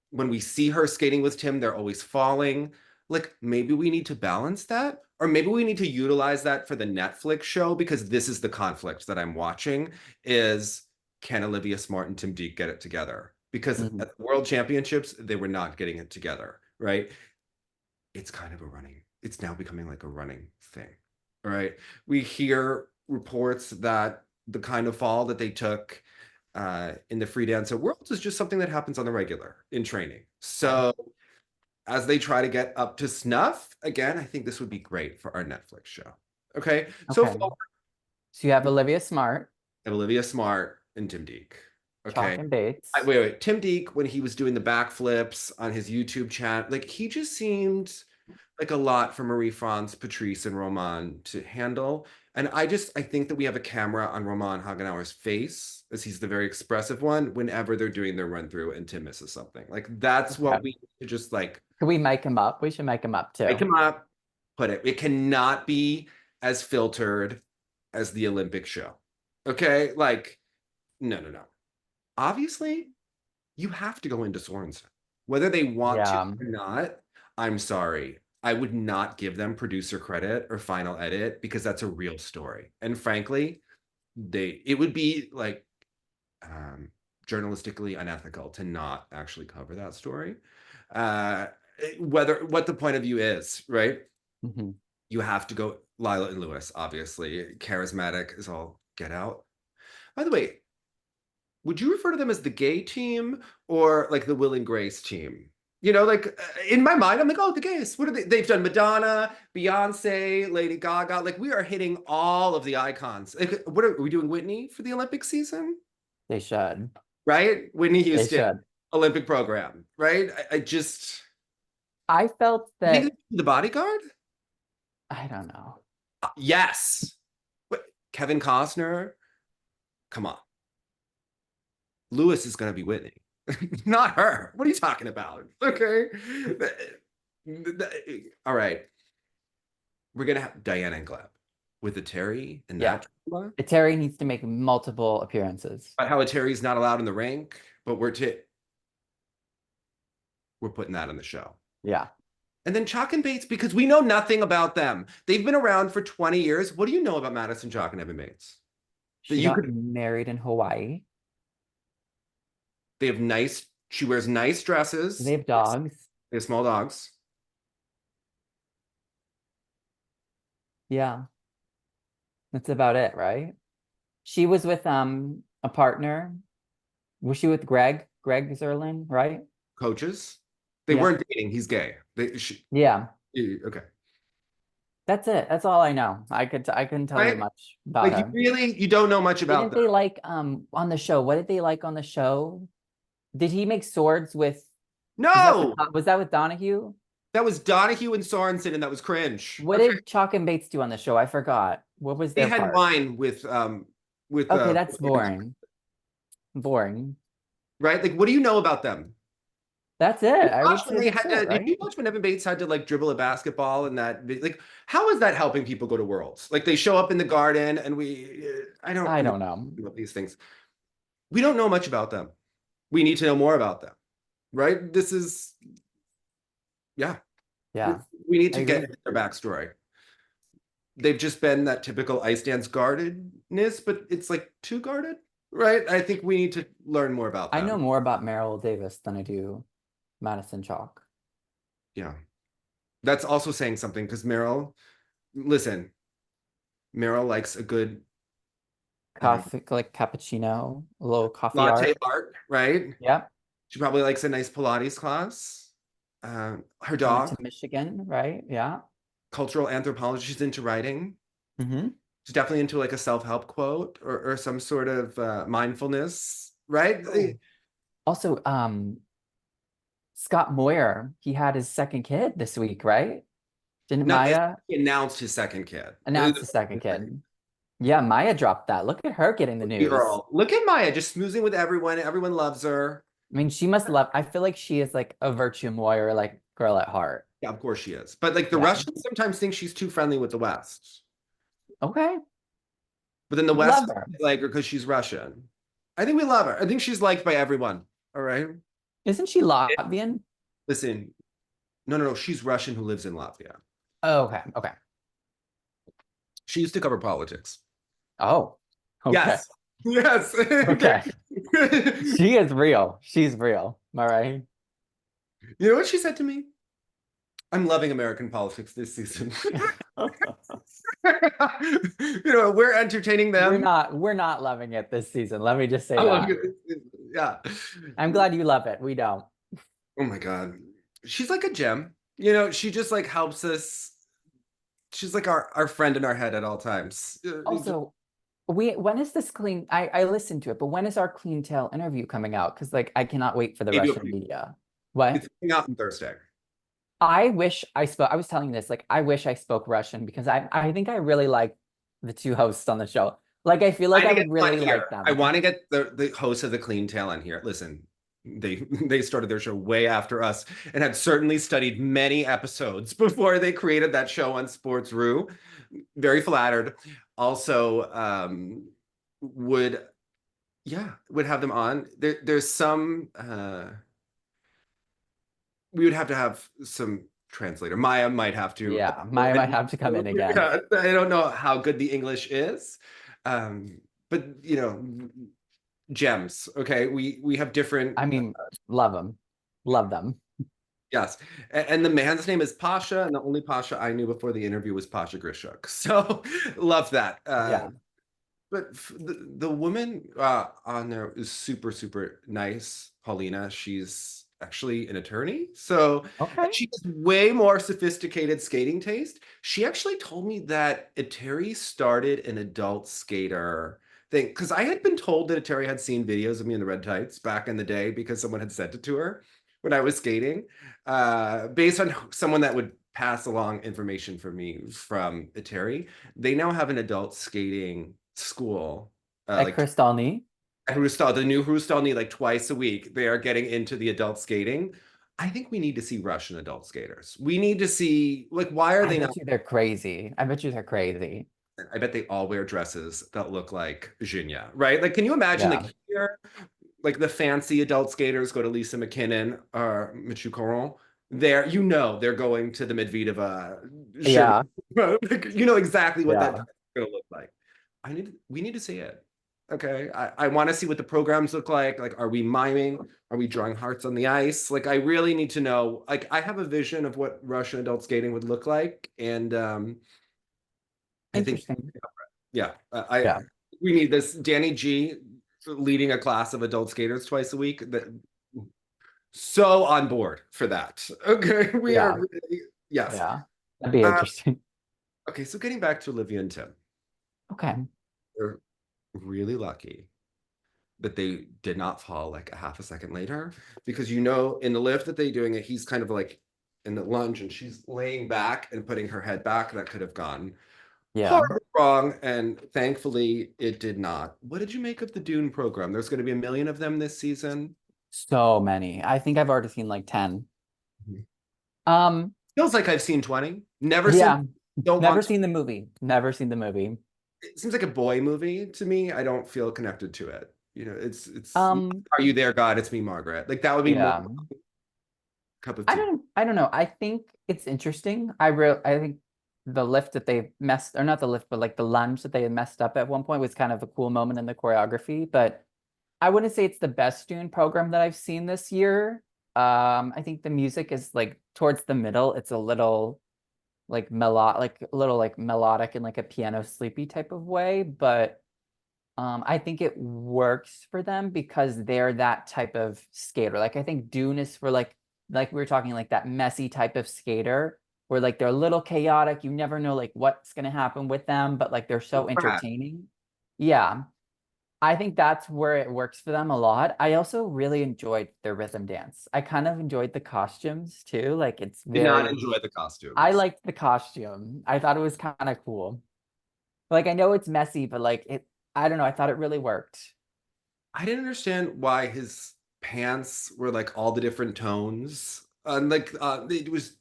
When we see her skating with Tim, they're always falling. Like, maybe we need to balance that, or maybe we need to utilize that for the Netflix show, because this is the conflict that I'm watching is, can Olivia Smart and Tim Dieck get it together? Because at the World Championships, they were not getting it together, right? It's now becoming like a running thing, right? We hear reports that the kind of fall that they took in the free dance at Worlds is just something that happens on the regular in training. So as they try to get up to snuff, again, I think this would be great for our Netflix show. Okay. So far, so you have Olivia Smart. and Olivia Smart and Tim Dieck. Okay. Chalk and Bates. Wait. Tim Dieck, when he was doing the backflips on his YouTube chat, like he just seemed like a lot for Marie-France, Patrice, and Roman to handle. And I think that we have a camera on Roman Hagenauer's face, as he's the very expressive one, whenever they're doing their run through and Tim misses something. Like that's what we need to just like. Can we make him up? We should make him up too. Make him up, put it. It cannot be as filtered as the Olympic show. Okay? Like, no. Obviously, you have to go into Sorensen. Whether they want to or not, I'm sorry. I would not give them producer credit or final edit because that's a real story. And frankly, it would be like journalistically unethical to not actually cover that story. What the point of view is, right? You have to go Lilah and Lewis, obviously. Charismatic is all get out. By the way, would you refer to them as the gay team or like the Will and Grace team? You know, like in my mind, I'm like, oh, the gays. What are they? They've done Madonna, Beyonce, Lady Gaga. Like we are hitting all of the icons. Like, what are we doing? Whitney for the Olympic season? They should. Right? Whitney Houston, Olympic program. Right? I felt that the bodyguard. I don't know. Yes. Kevin Costner. Come on. Lewis is going to be Whitney, not her. What are you talking about? Okay. All right. We're going to have Diana and Gleb with the Terry and that. The Terry needs to make multiple appearances. But how a Terry's not allowed in the rink, but we're putting that on the show. Yeah. And then Chalk and Bates, because we know nothing about them. They've been around for 20 years. What do you know about Madison Chalk and Evan Bates? She got married in Hawaii. She wears nice dresses. They have dogs. They have small dogs. Yeah. That's about it, right? She was with a partner. Was she with Greg Zerlin, right? Coaches. They weren't dating. He's gay. Okay. That's it. That's all I know. I couldn't tell you much about her. You don't know much about them. They like on the show? What did they like on the show? Did he make swords with? No. Was that with Donahue? That was Donahue and Sorensen, and that was cringe. What did Chalk and Bates do on the show? I forgot. What was their part? They had wine with. Okay, that's boring. Boring. Right? Like, what do you know about them? That's it. Did you watch when Evan Bates had to like dribble a basketball and that? Like, how is that helping people go to Worlds? Like, they show up in the garden, and I don't know about these things. We don't know much about them. We need to know more about them, right? This is, yeah. We need to get into their backstory. They've just been that typical ice dance guardedness, but it's like too guarded, right? I think we need to learn more about them. I know more about Meryl Davis than I do Madison Chalk. Yeah. That's also saying something, because Meryl likes a good coffee, like cappuccino, a little coffee latte art, right? Yep. She probably likes a nice Pilates class. Her dog. To Michigan, right? Yeah. Cultural anthropology. She's into writing. She's definitely into like a self-help quote or some sort of mindfulness, right? Oh. Also, Scott Moyer, he had his second kid this week, right? Didn't Maya? He announced his second kid. Yeah, Maya dropped that. Look at her getting the news. Girl, look at Maya just smoozing with everyone. Everyone loves her. I mean, she must love, I feel like she is like a virtue warrior, like girl at heart. Yeah, of course she is. But like the Yeah. Russians sometimes think she's too friendly with the West. Okay. But then the We West love her. like her because she's Russian. I think we love her. I think she's liked by everyone. All right. Isn't she Latvian? Listen, no. She's Russian who lives in Latvia. Oh, okay. Okay. She used to cover politics. Oh, okay. Yes. Yes. Okay. She is real. She's real. All right. You know what she said to me? I'm loving American politics this season. We're entertaining them. We're not loving it this season. Let me just say I love that. it. Yeah. I'm glad you love it. We don't. Oh my God. She's like a gem. She just like helps us. She's like our friend in our head at all times. Also, when is this clean? I listened to it, but when is our clean tail interview coming out? Because like I cannot wait for the Maybe Russian media. What? it's coming out on Thursday. I wish I spoke. I was telling you this, like I wish I spoke Russian because I think I really like the two hosts on the show. Like I feel like I would really like them. I want to get the host of the Clean Tail on here. Listen, they started their show way after us and had certainly studied many episodes before they created that show on Sports Rue. Very flattered. Also, would have them on. There's some we would have to have some translator. Maya might have to. Yeah, Maya might have to come in again. Yeah, I don't know how good the English is. But gems. Okay, we have different. I mean, love them, love them. Yes, and the man's name is Pasha, and the only Pasha I knew before the interview was Pasha Grishuk. So love that. Yeah. But the woman on there is super, super nice. Paulina, she's actually an attorney. So Okay. she has way more sophisticated skating taste. She actually told me that Eteri started an adult skater thing. Because I had been told that Eteri had seen videos of me in the red tights back in the day because someone had sent it to her when I was skating, based on someone that would pass along information for me from Eteri. They now have an adult skating school At like Kristalny. at Hrustal, the new Hrustalny, like twice a week. They are getting into the adult skating. I think we need to see Russian adult skaters. We need to see like why are they I not? bet you they're crazy. I bet you they're crazy. I bet they all wear dresses that look like Zhinya, right? Like, can you imagine Yeah. like here, like the fancy adult skaters go to Lisa McKinnon or Michu Coron? They're going to the Medvedeva. Yeah. Like, you know exactly what Yeah. that's going to look like. We need to see it. Okay. I want to see what the programs look like. Like, are we miming? Are we drawing hearts on the ice? Like, I really need to know. Like, I have a vision of what Russian adult skating would look like. And I think, Interesting. yeah, Yeah. we need this Danny G leading a class of adult skaters twice a week. That so on board for that. Okay. We Yeah. are really, yes. Yeah. That'd be interesting. Okay. So getting back to Olivia and Tim. Okay. They're really lucky that they did not fall like a half a second later, because in the lift that they're doing it, he's kind of like in the lunge and she's laying back and putting her head back. That could have gone horribly wrong, and thankfully it did not. What did you make of the Dune program? There's going to be 1 million of them this season. So many. I think I've already seen like 10. Feels like I've seen 20. Never seen the movie. Never seen the movie. It seems like a boy movie to me. I don't feel connected to it. It's Are you there, God? It's me, Margaret. Like that would be more cup of tea. I don't know. I think it's interesting. I think the lift that they messed, or not the lift, but like the lunge that they had messed up at one point was kind of a cool moment in the choreography. But I wouldn't say it's the best Dune program that I've seen this year. I think the music is like towards the middle. It's a little like melodic in like a piano sleepy type of way, but I think it works for them because they're that type of skater. Like I think Dune is for like we were talking, like that messy type of skater where like they're a little chaotic. You never know like what's gonna happen with them, but like they're so entertaining. Yeah. I think that's where it works for them a lot. I also really enjoyed their rhythm dance. I kind of enjoyed the costumes too. Like it's Did not enjoy the costumes. I liked the costume. I thought it was kind of cool. Like I know it's messy, but like I don't know, I thought it really worked. I didn't understand why his pants were like all the different tones. And like it was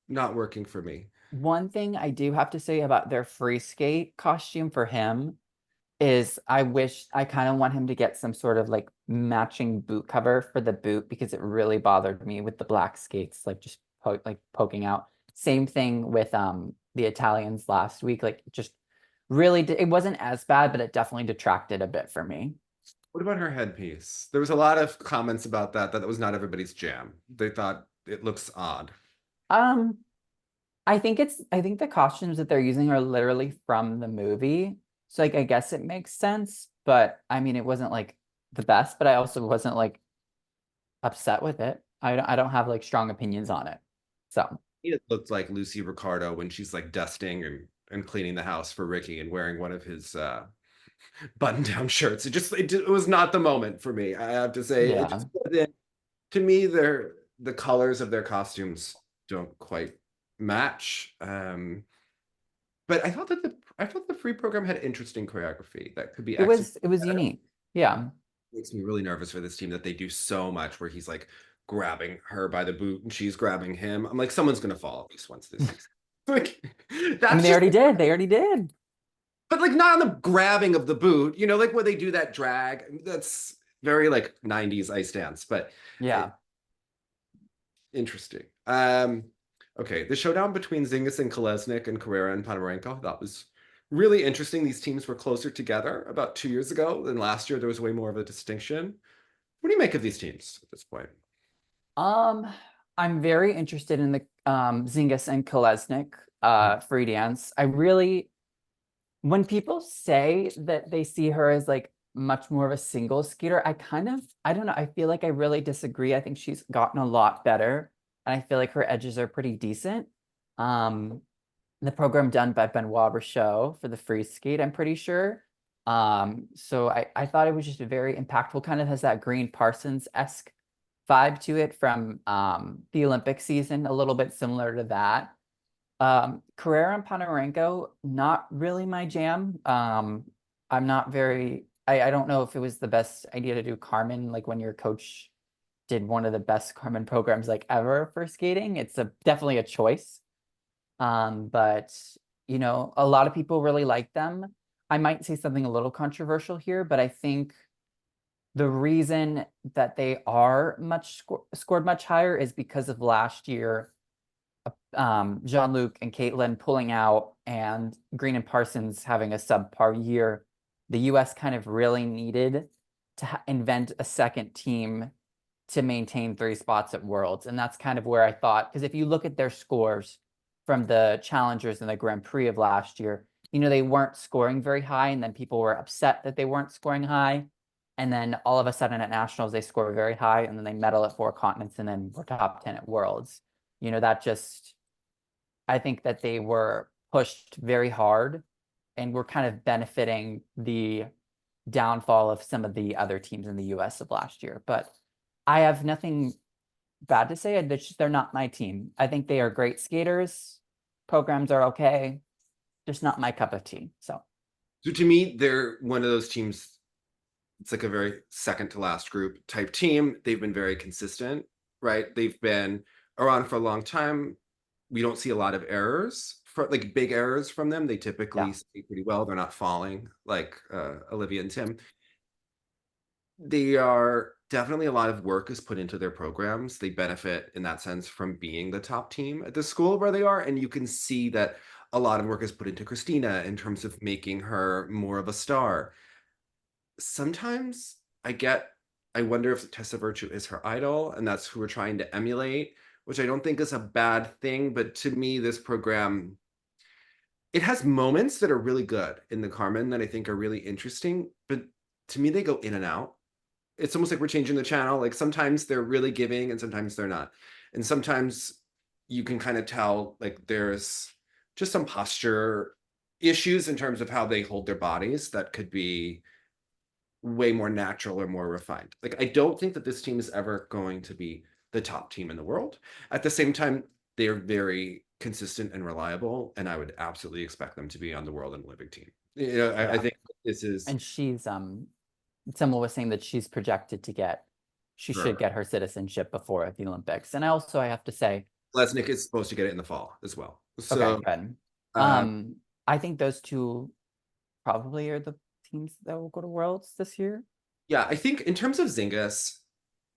not working for me. One thing I do have to say about their free skate costume for him is I kind of want him to get some sort of like matching boot cover for the boot because it really bothered me with the black skates like just poking out. Same thing with the Italians last week. Like just really it wasn't as bad, but it definitely detracted a bit for me. What about her headpiece? There was a lot of comments about that that was not everybody's jam. They thought it looks odd. Um, I think the costumes that they're using are literally from the movie. So like I guess it makes sense, but I mean it wasn't like the best, but I also wasn't like upset with it. I don't have like strong opinions on it. So It looked like Lucy Ricardo when she's like dusting and cleaning the house for Ricky and wearing one of his button-down shirts. It was not the moment for me. I have to say, it yeah. just wasn't, to me, the colors of their costumes don't quite match. But I thought the free program had interesting choreography that could be executed It was better. unique. Yeah. Makes me really nervous for this team that they do so much where he's like grabbing her by the boot and she's grabbing him. I'm like, someone's gonna fall at least once this season. Like I mean that's they just, already did. They already did. but like not on the grabbing of the boot, you know, like where they do that drag. That's very like 90s ice dance, but Yeah. interesting. Okay, the showdown between Zingas and Kolesnik and Carrera and Ponomarenko, that was really interesting. These teams were closer together about 2 years ago than last year. There was way more of a distinction. What do you make of these teams at this point? Um, I'm very interested in the Zingas and Kolesnik free dance. I really when people say that they see her as like much more of a single skater, I don't know, I feel like I really disagree. I think she's gotten a lot better, and I feel like her edges are pretty decent. Um, the program done by Benoit Rochot for the free skate, I'm pretty sure. So I thought it was just a very impactful, kind of has that Green Parsons-esque vibe to it from the Olympic season, a little bit similar to that. Carrera and Ponomarenko, not really my jam. I'm not very, I don't know if it was the best idea to do Carmen, like when your coach did one of the best Carmen programs like ever for skating. It's definitely a choice. But you know, a lot of people really like them. I might say something a little controversial here, but I think the reason that they are scored much higher is because of last year Jean-Luc and Caitlin pulling out and Green and Parsons having a subpar year, the US kind of really needed to invent a second team to maintain 3 spots at Worlds. And that's kind of where I thought, because if you look at their scores from the challengers in the Grand Prix of last year, you know, they weren't scoring very high, and then people were upset that they weren't scoring high. And then all of a sudden at nationals, they score very high, and then they medal at 4 continents, and then were top 10 at Worlds. You know, that just I think that they were pushed very hard and were kind of benefiting the downfall of some of the other teams in the US of last year. But I have nothing bad to say. They're not my team. I think they are great skaters. Programs are okay, just not my cup of tea. So to me, they're one of those teams. It's like a very second to last group type team. They've been very consistent, right? They've been around for a long time. We don't see a lot of errors, for like big errors from them. They typically Yeah. skate pretty well. They're not falling like Olivia and Tim. They are definitely a lot of work is put into their programs. They benefit in that sense from being the top team at the school where they are. And you can see that a lot of work is put into Christina in terms of making her more of a star. Sometimes I wonder if Tessa Virtue is her idol and that's who we're trying to emulate, which I don't think is a bad thing. But to me, this program, it has moments that are really good in the Carmen that I think are really interesting. But to me, they go in and out. It's almost like we're changing the channel. Like sometimes they're really giving and sometimes they're not. And sometimes you can kind of tell like there's just some posture issues in terms of how they hold their bodies that could be way more natural or more refined. Like I don't think that this team is ever going to be the top team in the world. At the same time, they're very consistent and reliable, and I would absolutely expect them to be on the world and Olympic team. You know, I Yeah. think this is And someone was saying that she's projected to get she Sure. should get her citizenship before the Olympics. And I have to say, Kolesnik is supposed to get it in the fall as well. okay, So good. um, I think those two probably are the teams that will go to Worlds this year. yeah, I think in terms of Zingas,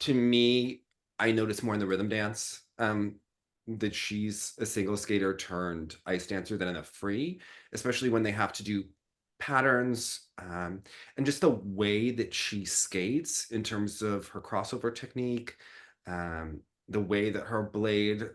to me, I notice more in the rhythm dance that she's a single skater turned ice dancer than in a free, especially when they have to do patterns and just the way that she skates in terms of her crossover technique, the way that her blade,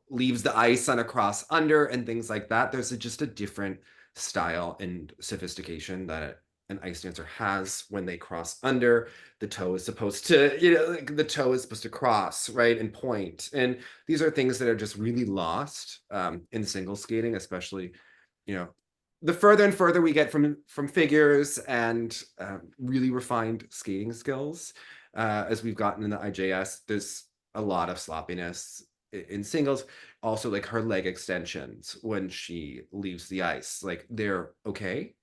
leaves the ice on a cross under and things like that. There's just a different style and sophistication that an ice dancer has when they cross under. The toe is supposed to, like the toe is supposed to cross, right, and point. And these are things that are just really lost in single skating, especially, the further and further we get from figures and really refined skating skills, as we've gotten in the IJS, there's a lot of sloppiness in singles. Also, like her leg extensions when she leaves the ice, like they're okay,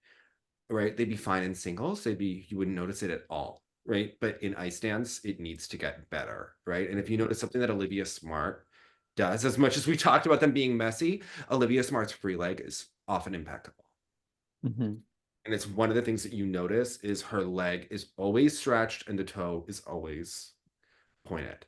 right? They'd be fine in singles. You wouldn't notice it at all, right? But in ice dance, it needs to get better, right? And if you notice something that Olivia Smart does, as much as we talked about them being messy, Olivia Smart's free leg is often impeccable. Mm-hmm. And it's one of the things that you notice is her leg is always stretched and the toe is always pointed.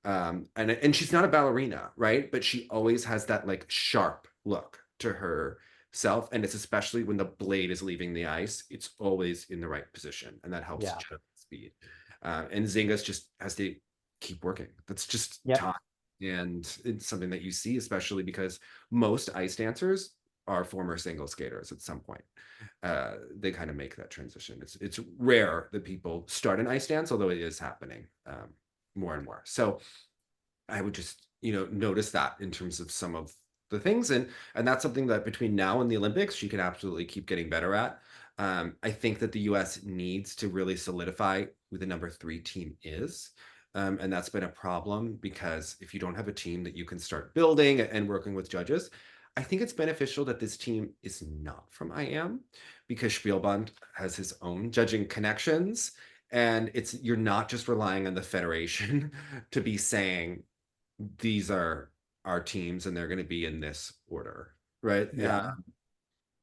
And she's not a ballerina, right? But she always has that like sharp look to herself, and it's especially when the blade is leaving the ice, it's always in the right position, and that helps Yeah. generate speed. And Zingas just has to keep working. That's just Yep. time, and it's something that you see, especially because most ice dancers are former single skaters at some point. They kind of make that transition. It's rare that people start an ice dance, although it is happening more and more. So I would just, notice that in terms of some of the things. And that's something that between now and the Olympics, she can absolutely keep getting better at. I think that the US needs to really solidify who the number 3 team is. And that's been a problem because if you don't have a team that you can start building and working with judges, I think it's beneficial that this team is not from IM because Spielbund has his own judging connections, and you're not just relying on the federation to be saying these are our teams and they're going to be in this order, right? Yeah.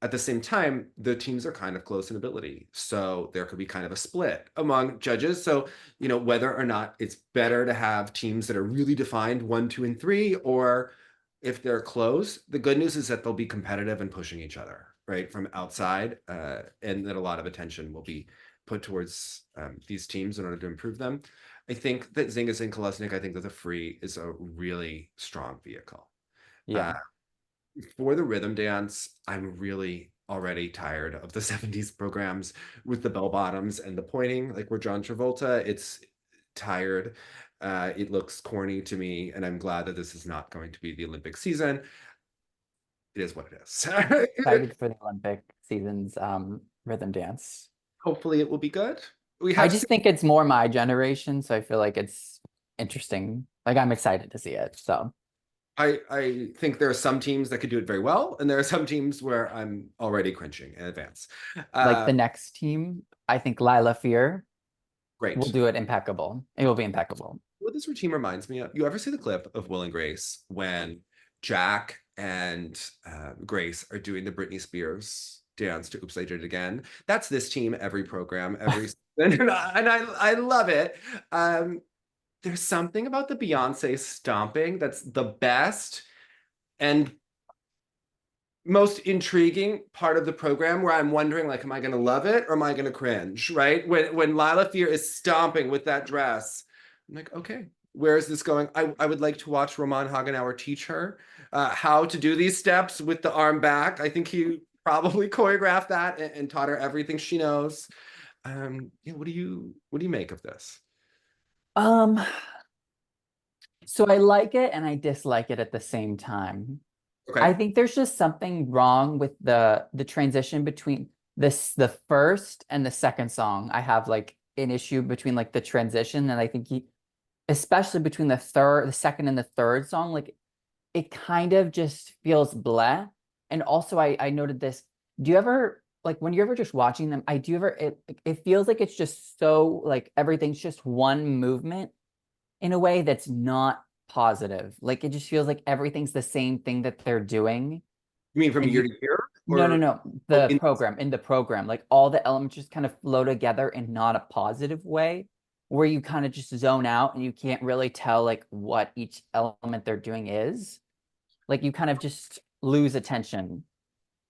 At the same time, the teams are kind of close in ability, so there could be kind of a split among judges. So whether or not it's better to have teams that are really defined 1, 2, and 3, or if they're close, the good news is that they'll be competitive and pushing each other right from outside, and that a lot of attention will be put towards these teams in order to improve them. I think that Zingas and Kolesnik, I think that the free is a really strong vehicle. Yeah. For the rhythm dance, I'm really already tired of the 70s programs with the bell bottoms and the pointing, like we're John Travolta. It's tired. It looks corny to me, and I'm glad that this is not going to be the Olympic season. It is what it is. Excited for the Olympic season's rhythm dance. Hopefully it will be good. I just think it's more my generation, so I feel like it's interesting. Like I'm excited to see it. So I think there are some teams that could do it very well, and there are some teams where I'm already cringing in advance. like the next team, I think Lilah Fear Great. will do it impeccable. It will be impeccable. What this routine reminds me of, you ever see the clip of Will and Grace when Jack and Grace are doing the Britney Spears dance to Oops, I Did It Again? That's this team every program, every season, and I love it. There's something about the Beyonce stomping that's the best and most intriguing part of the program, where I'm wondering, like, am I going to love it or am I going to cringe, right? When Lilah Fear is stomping with that dress, I'm like, okay, where is this going? I would like to watch Roman Hagenauer teach her how to do these steps with the arm back. I think he probably choreographed that and taught her everything she knows. What do you make of this? So I like it and I dislike it at the same time. Okay. I think there's just something wrong with the transition between the first and the second song. I have like an issue between like the transition, and I think especially between the second and the third song, like it kind of just feels bleh. And also I noted this. Do you ever like when you're ever just watching them, it feels like it's just so like everything's just one movement in a way that's not positive. Like it just feels like everything's the same thing that they're doing. You mean from And year you to year, no, no, or no. oh, In the program, like all the elements just kind of flow together in not a positive way, where you kind of just zone out and you can't really tell like what each element they're doing is. Like you kind of just lose attention.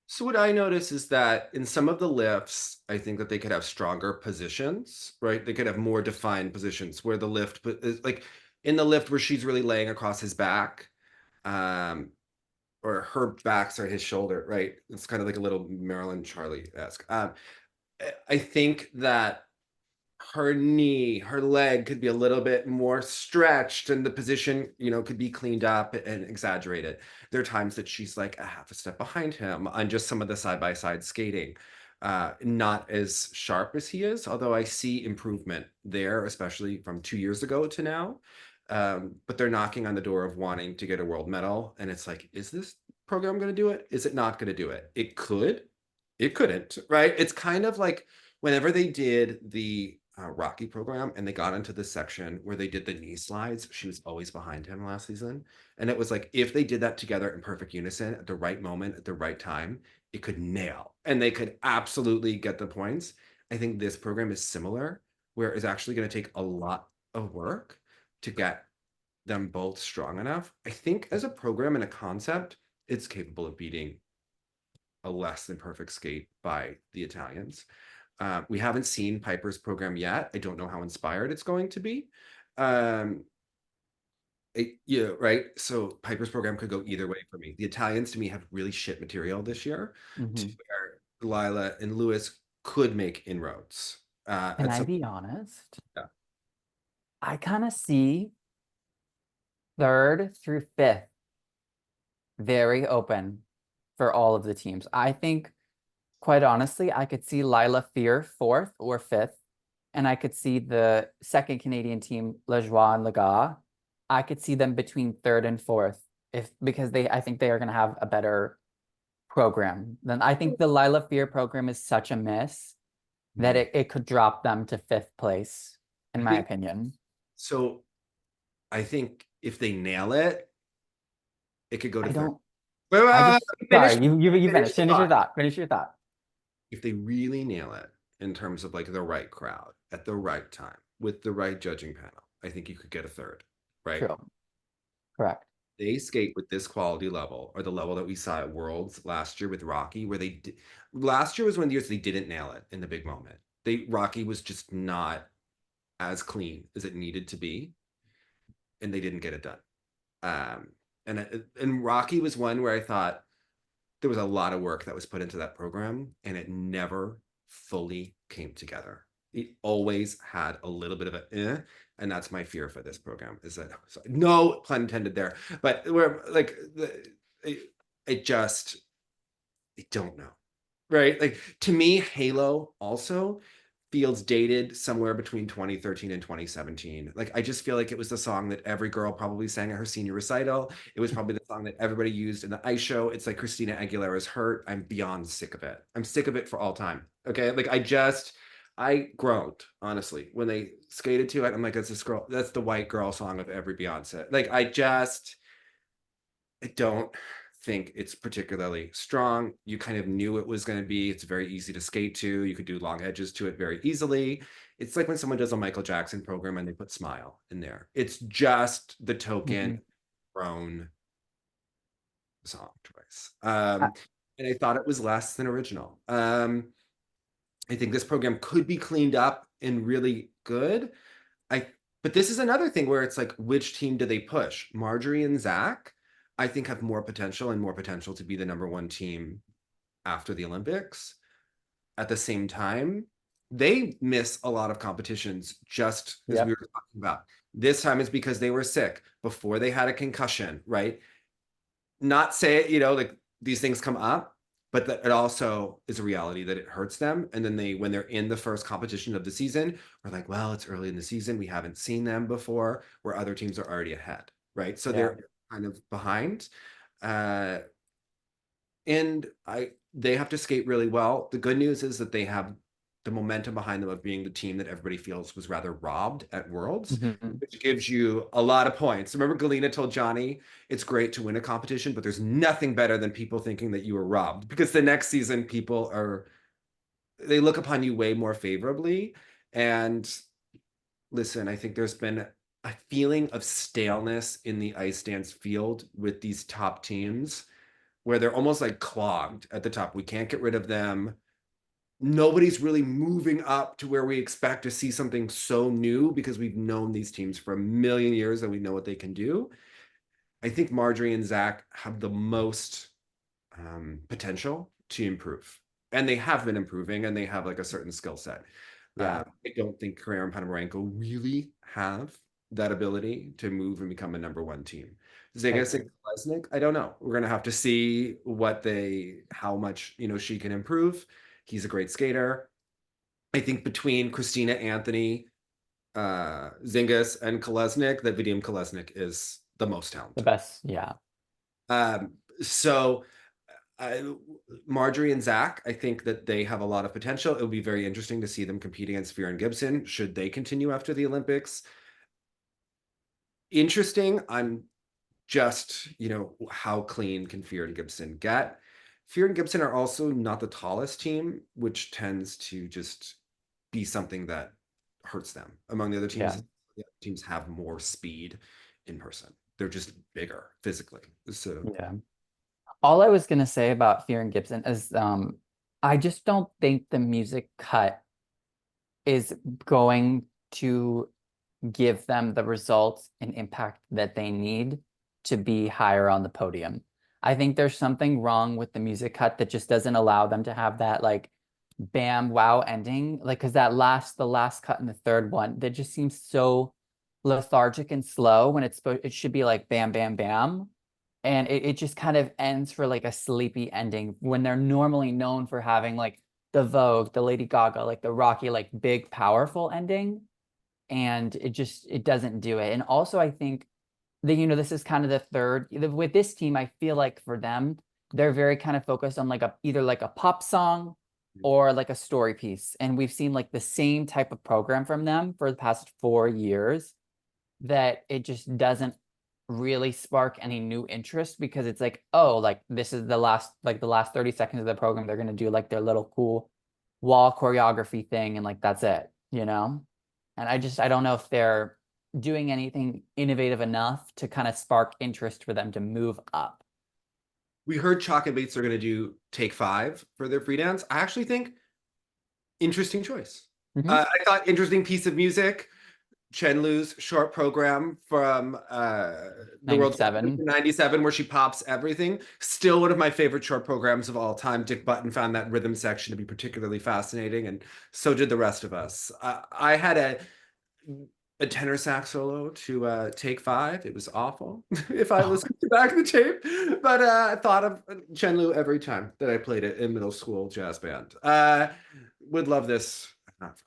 so what I notice is that in some of the lifts, I think that they could have stronger positions, right? They could have more defined positions where the lift, but like in the lift where she's really laying across his back, um, or her back's on his shoulder, right? It's kind of like a little Marilyn Charlie-esque. I think that her knee, her leg could be a little bit more stretched and the position, could be cleaned up and exaggerated. There are times that she's like a half a step behind him on just some of the side-by-side skating. Not as sharp as he is, although I see improvement there, especially from 2 years ago to now. But they're knocking on the door of wanting to get a world medal. And it's like, is this program going to do it? Is it not going to do it? It could, it couldn't, right? It's kind of like whenever they did the Rocky program and they got into the section where they did the knee slides, she was always behind him last season. And it was like, if they did that together in perfect unison at the right moment, at the right time, it could nail and they could absolutely get the points. I think this program is similar, where it's actually going to take a lot of work to get them both strong enough. I think as a program and a concept, it's capable of beating a less than perfect skate by the Italians. We haven't seen Piper's program yet. I don't know how inspired it's going to be. Yeah, right. So Piper's program could go either way for me. The Italians to me have really shit material this year, to where Lilah and Lewis could make inroads. Can I be honest? Yeah. I kind of see third through fifth very open for all of the teams. I think, quite honestly, I could see Lilah Fear fourth or fifth, and I could see the second Canadian team, Lejoie and Lega. I could see them between third and fourth, because I think they are going to have a better program. Then I think the Lilah Fear program is such a miss that it could drop them to fifth place, in my opinion. So I think if they nail it, it could go to third. Sorry, you finish. Finish your thought. Finish your thought. If they really nail it in terms of like the right crowd at the right time with the right judging panel, I think you could get a third, right? True. Correct. They skate with this quality level, or the level that we saw at Worlds last year with Rocky, where last year was one of the years they didn't nail it in the big moment. Rocky was just not as clean as it needed to be, and they didn't get it done. And Rocky was one where I thought there was a lot of work that was put into that program, and it never fully came together. It always had a little bit of and that's my fear for this program, is that, no pun intended there, but we're like, I don't know, right? Like, to me, Halo also feels dated somewhere between 2013 and 2017. Like, I just feel like it was the song that every girl probably sang at her senior recital. It was probably the song that everybody used in the ice show. It's like Christina Aguilera's Hurt. I'm beyond sick of it. I'm sick of it for all time. Okay. Like, I groaned, honestly, when they skated to it. I'm like, that's the white girl song of every Beyonce. Like, I don't think it's particularly strong. You kind of knew it was going to be. It's very easy to skate to. You could do long edges to it very easily. It's like when someone does a Michael Jackson program and they put Smile in there. It's just the token grown song choice. And I thought it was less than original. I think this program could be cleaned up and really good. But this is another thing where it's like, which team do they push? Marjorie and Zach, I think, have more potential to be the number one team after the Olympics. At the same time, they miss a lot of competitions, just as we were talking about. This time it's because they were sick before they had a concussion, right? Not say it, like these things come up, but that it also is a reality that it hurts them. And then when they're in the first competition of the season, we're like, well, it's early in the season. We haven't seen them before, where other teams are already ahead, right? So they're kind of behind. And they have to skate really well. The good news is that they have the momentum behind them of being the team that everybody feels was rather robbed at Worlds, Mhm. which gives you a lot of points. Remember, Galina told Johnny, it's great to win a competition, but there's nothing better than people thinking that you were robbed, because the next season people they look upon you way more favorably. And listen, I think there's been a feeling of staleness in the ice dance field with these top teams where they're almost like clogged at the top. We can't get rid of them. Nobody's really moving up to where we expect to see something so new, because we've known these teams for a million years and we know what they can do. I think Marjorie and Zach have the most potential to improve, and they have been improving, and they have like a certain skill set. Yeah. I don't think Carreira and Ponomarenko really have that ability to move and become a number one team. Zingas and Kolesnik, I don't know. We're gonna have to see how much she can improve. He's a great skater. I think between Christina, Anthony, Zingas, and Kolesnik, that Vadym Kolesnik is the most The talented. best. Yeah. So Marjorie and Zach, I think that they have a lot of potential. It would be very interesting to see them compete against Fear and Gibson should they continue after the Olympics. Interesting on just, how clean can Fear and Gibson get. Fear and Gibson are also not the tallest team, which tends to just be something that hurts them among the other teams. Yeah. The other teams have more speed in person. They're just bigger physically. So Yeah. All I was gonna say about Fear and Gibson is I just don't think the music cut is going to give them the results and impact that they need to be higher on the podium. I think there's something wrong with the music cut that just doesn't allow them to have that like bam wow ending. Like, because the last cut in the third one, that just seems so lethargic and slow when it should be like bam bam bam. And it just kind of ends for like a sleepy ending when they're normally known for having like the Vogue, the Lady Gaga, like the Rocky, like big powerful ending. And it doesn't do it. And also I think that, this is kind of the third with this team. I feel like for them, they're very kind of focused on like either like a pop song or like a story piece. And we've seen like the same type of program from them for the past 4 years, that it just doesn't really spark any new interest, because it's like, oh, like this is the last 30 seconds of the program. They're going to do like their little cool wall choreography thing. And like, that's it, And I don't know if they're doing anything innovative enough to kind of spark interest for them to move up. we heard Chalk and Bates are going to do Take 5 for their free dance. I actually think interesting choice. I thought interesting piece of music. Chen Lu's short program from the World 97. 97, where she pops everything. Still one of my favorite short programs of all time. Dick Button found that rhythm section to be particularly fascinating, and so did the rest of us. I had a tenor sax solo to Take 5. It was awful if I listened to back the tape, but I thought of Chen Lu every time that I played it in middle school jazz band. Would love this.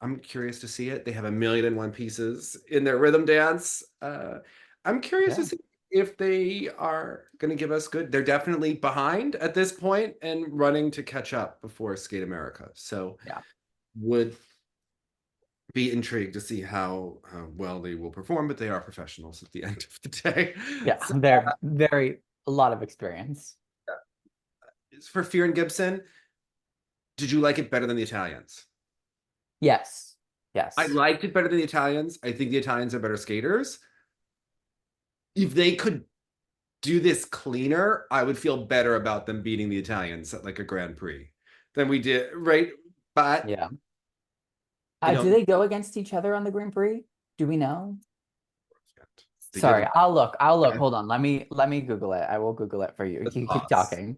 I'm curious to see it. They have 1,000,001 pieces in their rhythm dance. I'm curious to see if they are going to give us good. They're definitely behind at this point and running to catch up before Skate America. So would be intrigued to see how well they will perform, but they are professionals at the end of the day. Yeah, So, they're a lot of experience. for Fear and Gibson, did you like it better than the Italians? Yes. I liked it better than the Italians. I think the Italians are better skaters. If they could do this cleaner, I would feel better about them beating the Italians at like a Grand Prix than we did, right? But Yeah. I Do don't. they go against each other on the Grand Prix? Do we know? They Sorry, did. I'll look. Hold on. Let me Google it. I will Google it for you. Let's You keep pause. talking.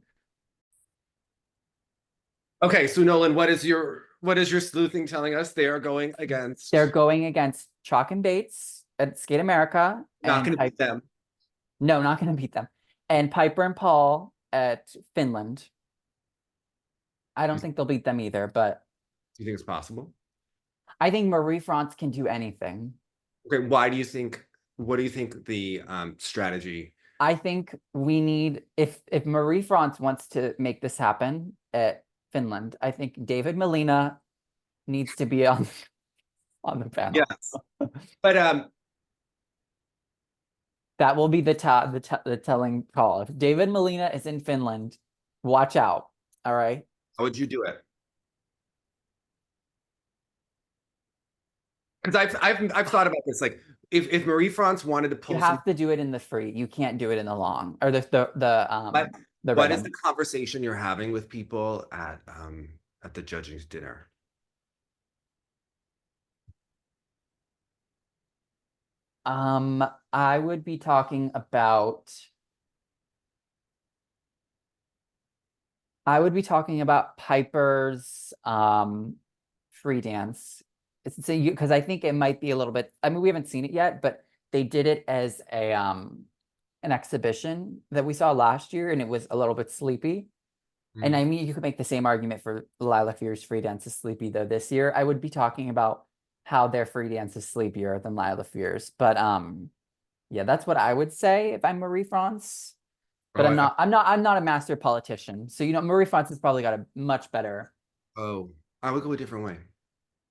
Okay, so Nolan, what is your sleuthing telling us? They are going against. They're going against Chalk and Bates at Skate America. Not And going to beat them. No, not going to beat them. And Piper and Paul at Finland. I don't think they'll beat them either, but Do you think it's possible? I think Marie France can do anything. Okay, what do you think the strategy I think we need, if Marie-France wants to make this happen at Finland, I think David Molina needs to be on the panel. Yes. But that will be the telling call. If David Molina is in Finland, watch out. All right. how would you do it? Because I've thought about this. Like, if Marie-France wanted to pull, You have to do it in the free. You can't do it in the long or the what is rhythm. the conversation you're having with people at the judging's dinner? I would be talking about Piper's free dance. So because I think it might be a little bit, I mean, we haven't seen it yet, but they did it as a an exhibition that we saw last year, and it was a little bit sleepy. And I mean, you could make the same argument for Lilah Fear's free dance is sleepy though this year. I would be talking about how their free dance is sleepier than Lilah Fear's. But yeah, that's what I would say if I'm Marie-France. But I'm not a master politician. So Marie-France has probably got a much better. Oh, I would go a different way.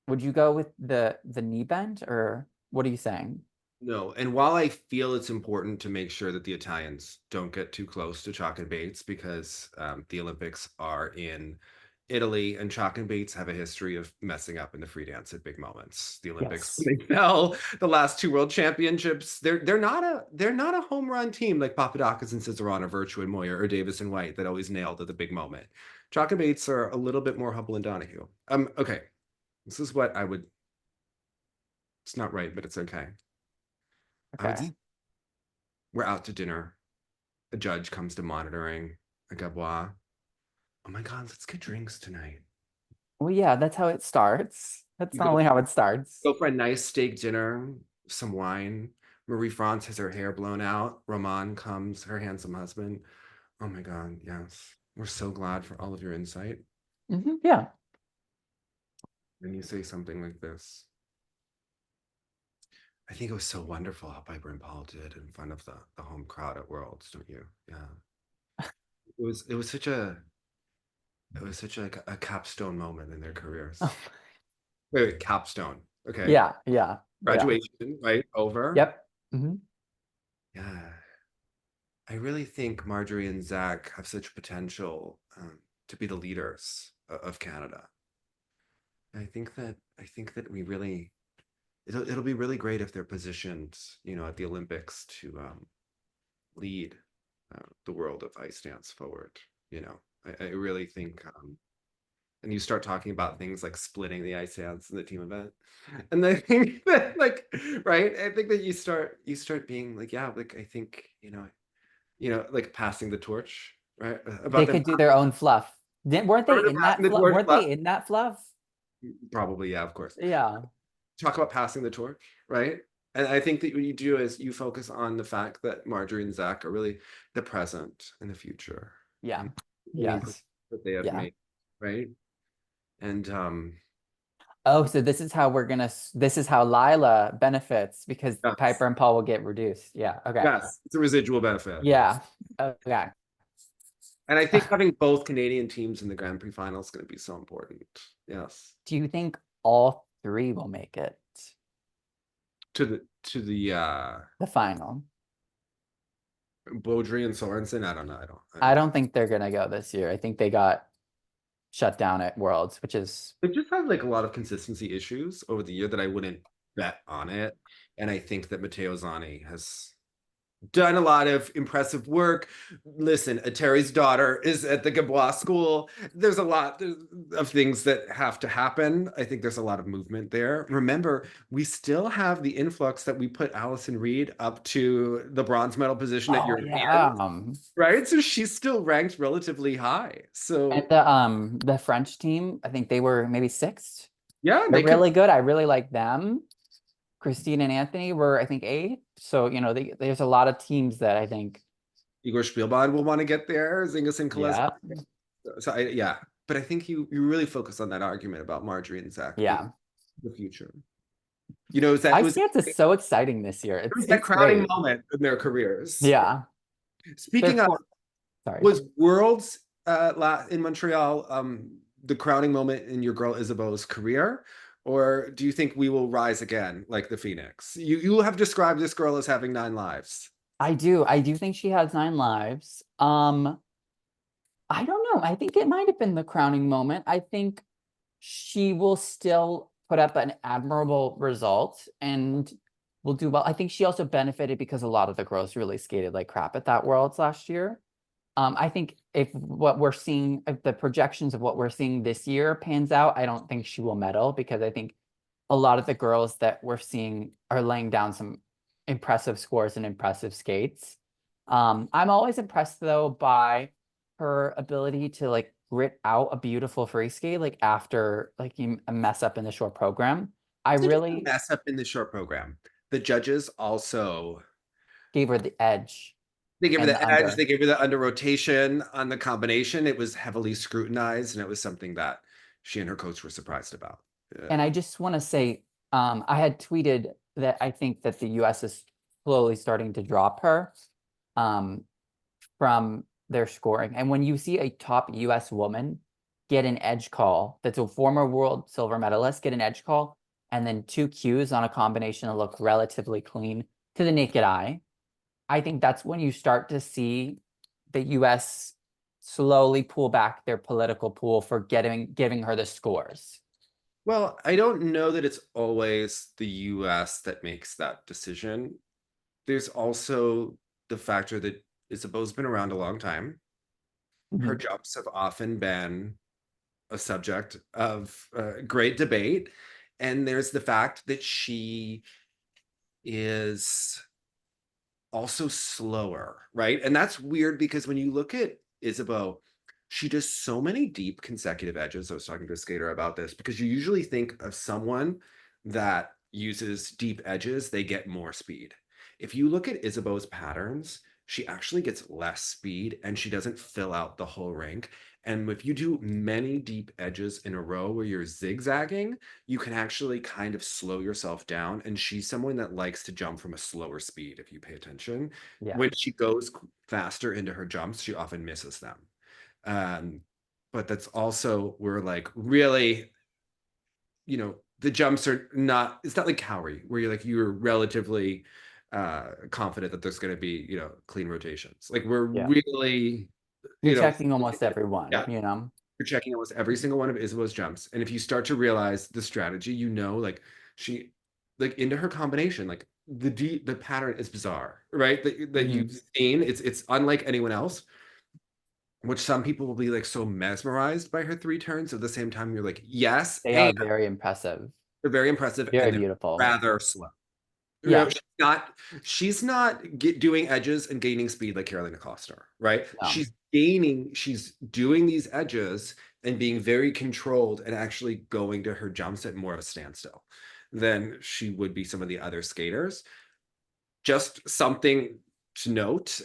Would you go with the knee bend, or what are you saying? No, and while I feel it's important to make sure that the Italians don't get too close to Chalk and Bates because the Olympics are in Italy, and Chalk and Bates have a history of messing up in the free dance at big moments. The Olympics, Yes. when they fell the last two world championships, they're not a home run team like Papadakis and Cicerone, Virtue and Moyer, or Davis and White that always nailed at the big moment. Chalk and Bates are a little bit more Hubble and Donahue. Okay, this is what I would. It's not right, but it's okay. Okay. We're out to dinner. A judge comes to monitoring a Gabois. Oh my God, let's get drinks tonight. Well, yeah, that's how it starts. That's You normally how it starts. Go for a nice steak dinner, some wine. Marie-France has her hair blown out. Roman comes, her handsome husband. Oh my God, yes. We're so glad for all of your insight. Yeah. When you say something like this, I think it was so wonderful how Piper and Paul did in front of the home crowd at Worlds, don't you? Yeah. It was such a capstone moment in their careers. Wait, capstone. Okay. Yeah. Graduation, right? Over. Yep. Yeah. I really think Marjorie and Zach have such potential to be the leaders of Canada. I think that we really it'll be really great if they're positioned, at the Olympics to lead the world of ice dance forward. I really think, and you start talking about things like splitting the ice dance in the team event, and I think that, like, right? I think that you start being like, yeah, like I think like passing the torch, right? They could do their own fluff. Weren't they in that fluff? Weren't they in that fluff? Probably, yeah, of course. Yeah. Talk about passing the torch, right? And I think that what you do is you focus on the fact that Marjorie and Zach are really the present and the future. Yeah. And Yes. that they have made, right? And oh, so this is how this is how Lilah benefits, because yes. Piper and Paul will get reduced. Yeah. Okay. Yes, it's a residual benefit. Yeah. Okay. And I think having both Canadian teams in the Grand Prix final is going to be so important. Yes. Do you think all three will make it to the final? Baudry and Sorensen? I don't know. I don't think they're gonna go this year. I think they got shut down at Worlds, which is they just had like a lot of consistency issues over the year that I wouldn't bet on it. And I think that Matteo Zani has done a lot of impressive work. Listen, Terry's daughter is at the Gabois school. There's a lot of things that have to happen. I think there's a lot of movement there. Remember, we still have the influx that we put Allison Reed up to the bronze medal position at European, right? So she's still ranked relatively high. So and the French team, I think they were maybe sixth. Yeah, they're really good. I really like them. Christine and Anthony were, I think, 8th. So, there's a lot of teams that I think Igor Spielbahn will want to get there. Zingas and Kolesnik. Yeah. So but I think you really focus on that argument about Marjorie and Zach. Yeah. The future. Ice dance is so exciting this year. It's that crowning moment in their careers. Yeah. They're Speaking of, sorry. was Worlds in Montreal the crowning moment in your girl Isabeau's career? Or do you think we will rise again like the Phoenix? You have described this girl as having 9 lives. I do. I do think she has 9 lives. I don't know. I think it might have been the crowning moment. I think she will still put up an admirable result and will do well. I think she also benefited because a lot of the girls really skated like crap at that Worlds last year. I think if what we're seeing, if the projections of what we're seeing this year pans out, I don't think she will medal because I think a lot of the girls that we're seeing are laying down some impressive scores and impressive skates. I'm always impressed though by her ability to like grit out a beautiful free skate like after like a mess up in the short program. I It's just a really mess up in the short program. The judges also gave her the edge they gave her and the the edge, under. they gave her the under rotation on the combination. It was heavily scrutinized, and it was something that she and her coach were surprised about. And I just want to say, I had tweeted that I think that the US is slowly starting to drop her um, from their scoring. And when you see a top US woman get an edge call, that's a former world silver medalist, get an edge call, and then 2 Qs on a combination that look relatively clean to the naked eye, I think that's when you start to see the US slowly pull back their political pool for giving her the scores. Well, I don't know that it's always the US that makes that decision. There's also the factor that Isabeau's been around a long time. Her Mhm. jumps have often been a subject of great debate. And there's the fact that she is also slower, right? And that's weird because when you look at Isabeau, she does so many deep consecutive edges. I was talking to a skater about this because you usually think of someone that uses deep edges, they get more speed. If you look at Isabeau's patterns, she actually gets less speed and she doesn't fill out the whole rink. And if you do many deep edges in a row where you're zigzagging, you can actually kind of slow yourself down. And she's someone that likes to jump from a slower speed if you pay attention. Yeah. When she goes faster into her jumps, she often misses them. Um, but that's also where like really, the jumps are not, it's not like Cowrie, where you're relatively confident that there's going to be, clean rotations. Like we're Yeah. really, You're you know, checking almost everyone, yeah, you know? you're checking almost every single one of Isabeau's jumps. And if you start to realize the strategy, like she, like into her combination, like the pattern is bizarre, right? That Mhm. you've seen, it's unlike anyone else, which some people will be like so mesmerized by her 3 turns. At the same time, you're like, yes, They and are very impressive, they're very impressive very and they're beautiful. rather slow. Yeah. She's not doing edges and gaining speed like Carolina Costner, right? No. She's doing these edges and being very controlled and actually going to her jumps at more of a standstill than she would be some of the other skaters. Just something to note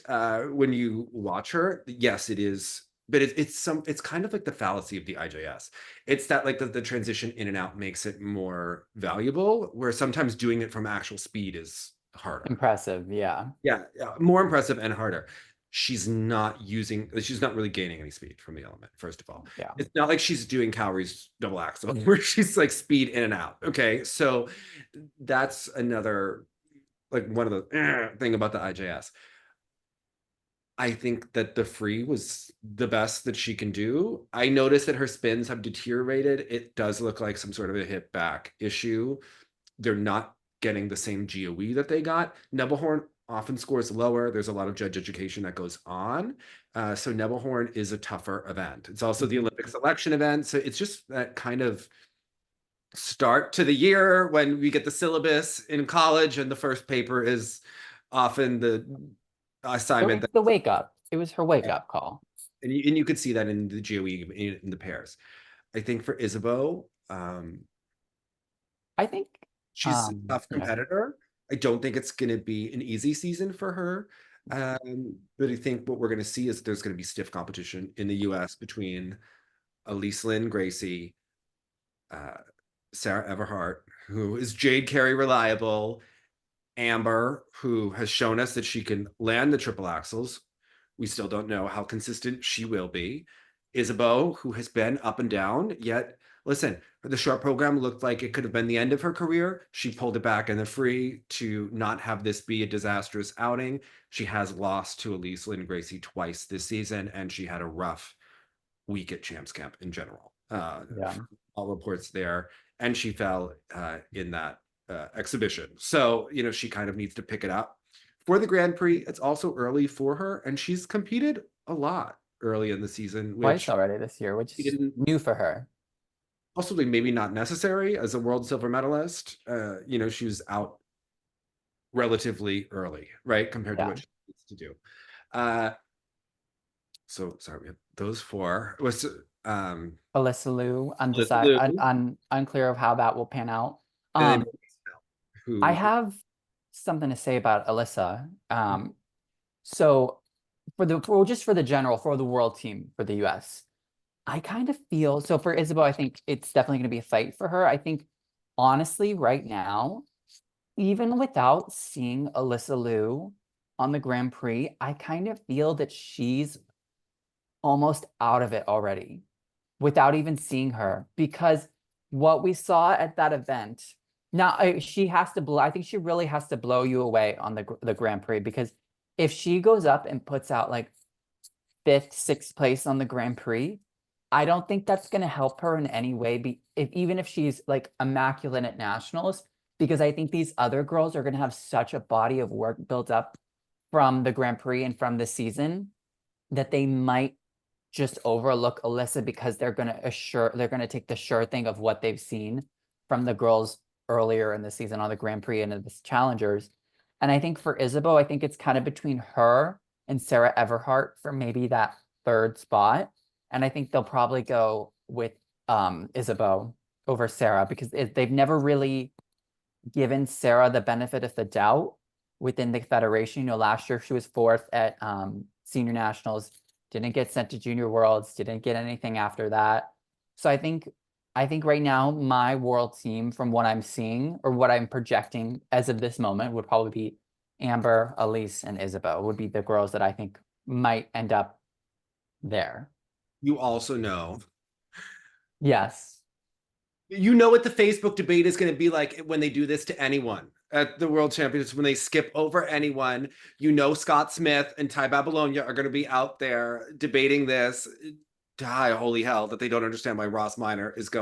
when you watch her. Yes, it is, but it's kind of like the fallacy of the IJS. It's that like the transition in and out makes it more valuable, where sometimes doing it from actual speed is harder. Impressive. Yeah. Yeah, yeah, more impressive and harder. She's not really gaining any speed from the element, first of all. Yeah. It's not like she's doing Cowrie's double axel where she's like speed in and out. Okay. So that's another like one of the thing about the IJS. I think that the free was the best that she can do. I noticed that her spins have deteriorated. It does look like some sort of a hip back issue. They're not getting the same GOE that they got. Nebelhorn often scores lower. There's a lot of judge education that goes on. So Nebelhorn is a tougher event. It's also the Mhm. Olympic selection event. So it's just that kind of start to the year when we get the syllabus in college and the first paper is often the It assignment was that, the wake up. It was her wake yeah. up call. And you could see that in the GOE in the pairs. I think for Isabeau, I think, she's a tough yeah. competitor. I don't think it's going to be an easy season for her. But I think what we're going to see is there's going to be stiff competition in the US between Elyce Lin-Gracey, uh, Sarah Everhart, who is Jade Carey reliable, Amber, who has shown us that she can land the triple axels, We still don't know how consistent she will be. Isabeau, who has been up and down, yet listen, the short program looked like it could have been the end of her career. She pulled it back in the free to not have this be a disastrous outing. She has lost to Elyce Lin-Gracey twice this season, and she had a rough week at Champs Camp in general. Yeah. All reports there, and she fell in that exhibition. So, you know, she kind of needs to pick it up. For the Grand Prix, it's also early for her, and she's competed a lot early in the season, Twice which already this year, which she is didn't new for her. possibly maybe not necessary as a world silver medalist. You know, she was out relatively early, right, compared to Yeah. what she needs to do. Uh, so sorry, we have those four. Was Alyssa Liu, Liu, unclear of how that will pan out. and then I who have something to say about Alyssa. So for the general, for the world team for the US, I kind of feel so for Isabeau, I think it's definitely going to be a fight for her. I think honestly, right now, even without seeing Alyssa Liu on the Grand Prix, I kind of feel that she's almost out of it already without even seeing her, because what we saw at that event, now she has to blow, I think she really has to blow you away on the Grand Prix, because if she goes up and puts out like 5th, 6th place on the Grand Prix, I don't think that's going to help her in any way, even if she's like immaculate at nationals, because I think these other girls are going to have such a body of work built up from the Grand Prix and from the season that they might just overlook Alyssa, because they're going to take the sure thing of what they've seen from the girls earlier in the season on the Grand Prix and in the challengers. And I think for Isabeau, I think it's kind of between her and Sarah Everhart for maybe that 3rd spot. And I think they'll probably go with Isabeau over Sarah, because they've never really given Sarah the benefit of the doubt within the federation. You know, last year she was 4th at senior nationals, didn't get sent to junior worlds, didn't get anything after that. So I think right now my world team, from what I'm seeing or what I'm projecting as of this moment, would probably be Amber, Elyce, and Isabeau would be the girls that I think might end up there. you also know. Yes. You know what the Facebook debate is going to be like when they do this to anyone at the World Championships, when they skip over anyone. You know, Scott Smith and Ty Babylonia are going to be out there debating this. Die, holy hell, that they don't understand why Ross Minor is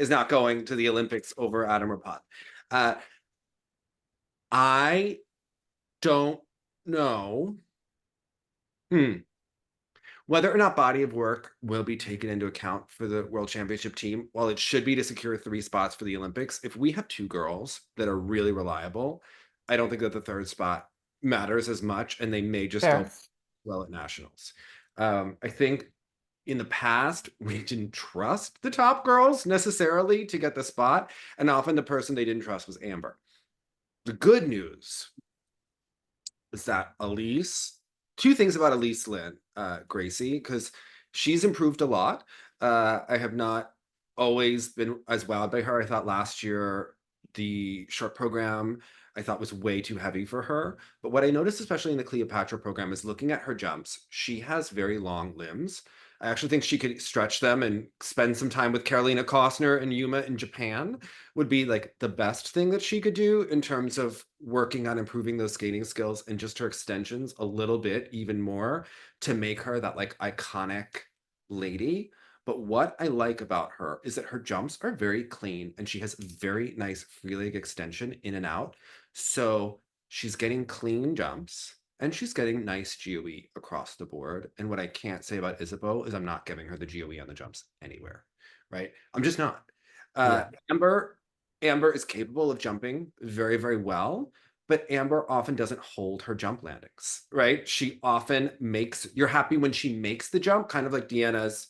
not going to the Olympics over Adam Rapat. I don't know whether or not body of work will be taken into account for the World Championship team. While it should be to secure 3 spots for the Olympics, if we have 2 girls that are really reliable, I don't think that the 3rd spot matters as much, and they may just Fair. go well at nationals. I think in the past, we didn't trust the top girls necessarily to get the spot, and often the person they didn't trust was Amber. The good news is that Elyce, 2 things about Elyce Lin-Gracey, because she's improved a lot. I have not always been as wowed by her. I thought last year the short program I thought was way too heavy for her. But what I noticed, especially in the Cleopatra program, is looking at her jumps, she has very long limbs. I actually think she could stretch them and spend some time with Carolina Kostner and Yuma in Japan would be like the best thing that she could do in terms of working on improving those skating skills and just her extensions a little bit even more to make her that like iconic lady. But what I like about her is that her jumps are very clean and she has very nice free leg extension in and out. So she's getting clean jumps and she's getting nice GOE across the board. And what I can't say about Isabeau is I'm not giving her the GOE on the jumps anywhere, right? I'm just not. Yeah. Amber is capable of jumping very, very well, but Amber often doesn't hold her jump landings, right? She often you're happy when she makes the jump, kind of like Deanna's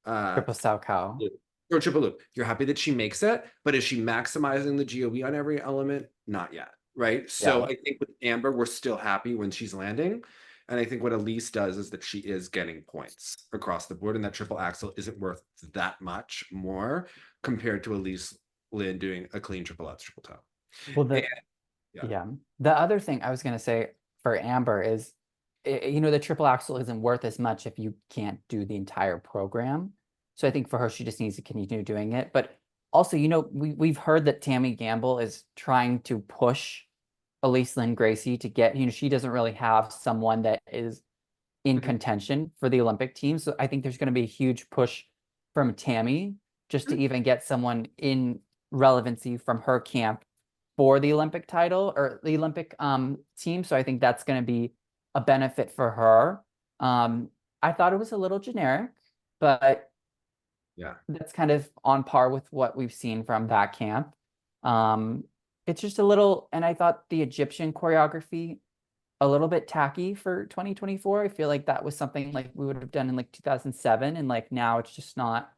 Triple Salchow. or triple loop. You're happy that she makes it, but is she maximizing the GOE on every element? Not yet, right? So Yeah. I think with Amber, we're still happy when she's landing. And I think what Elyce does is that she is getting points across the board, and that triple axel isn't worth that much more compared to Elyce Lin doing a clean triple X, triple toe. Well, And, yeah. The other thing I was going to say for Amber is you know, the triple axel isn't worth as much if you can't do the entire program. So I think for her, she just needs to continue doing it. But also, you know, we've heard that Tammy Gamble is trying to push Elyce Lin-Gracey to get, you know, she doesn't really have someone that is in contention for the Olympic team. So I think there's going to be a huge push from Tammy just to even get someone in relevancy from her camp for the Olympic title or the Olympic team. So I think that's going to be a benefit for her. I thought it was a little generic, but Yeah. that's kind of on par with what we've seen from that camp. It's just a little, and I thought the Egyptian choreography a little bit tacky for 2024. I feel like that was something like we would have done in like 2007, and like now it's just not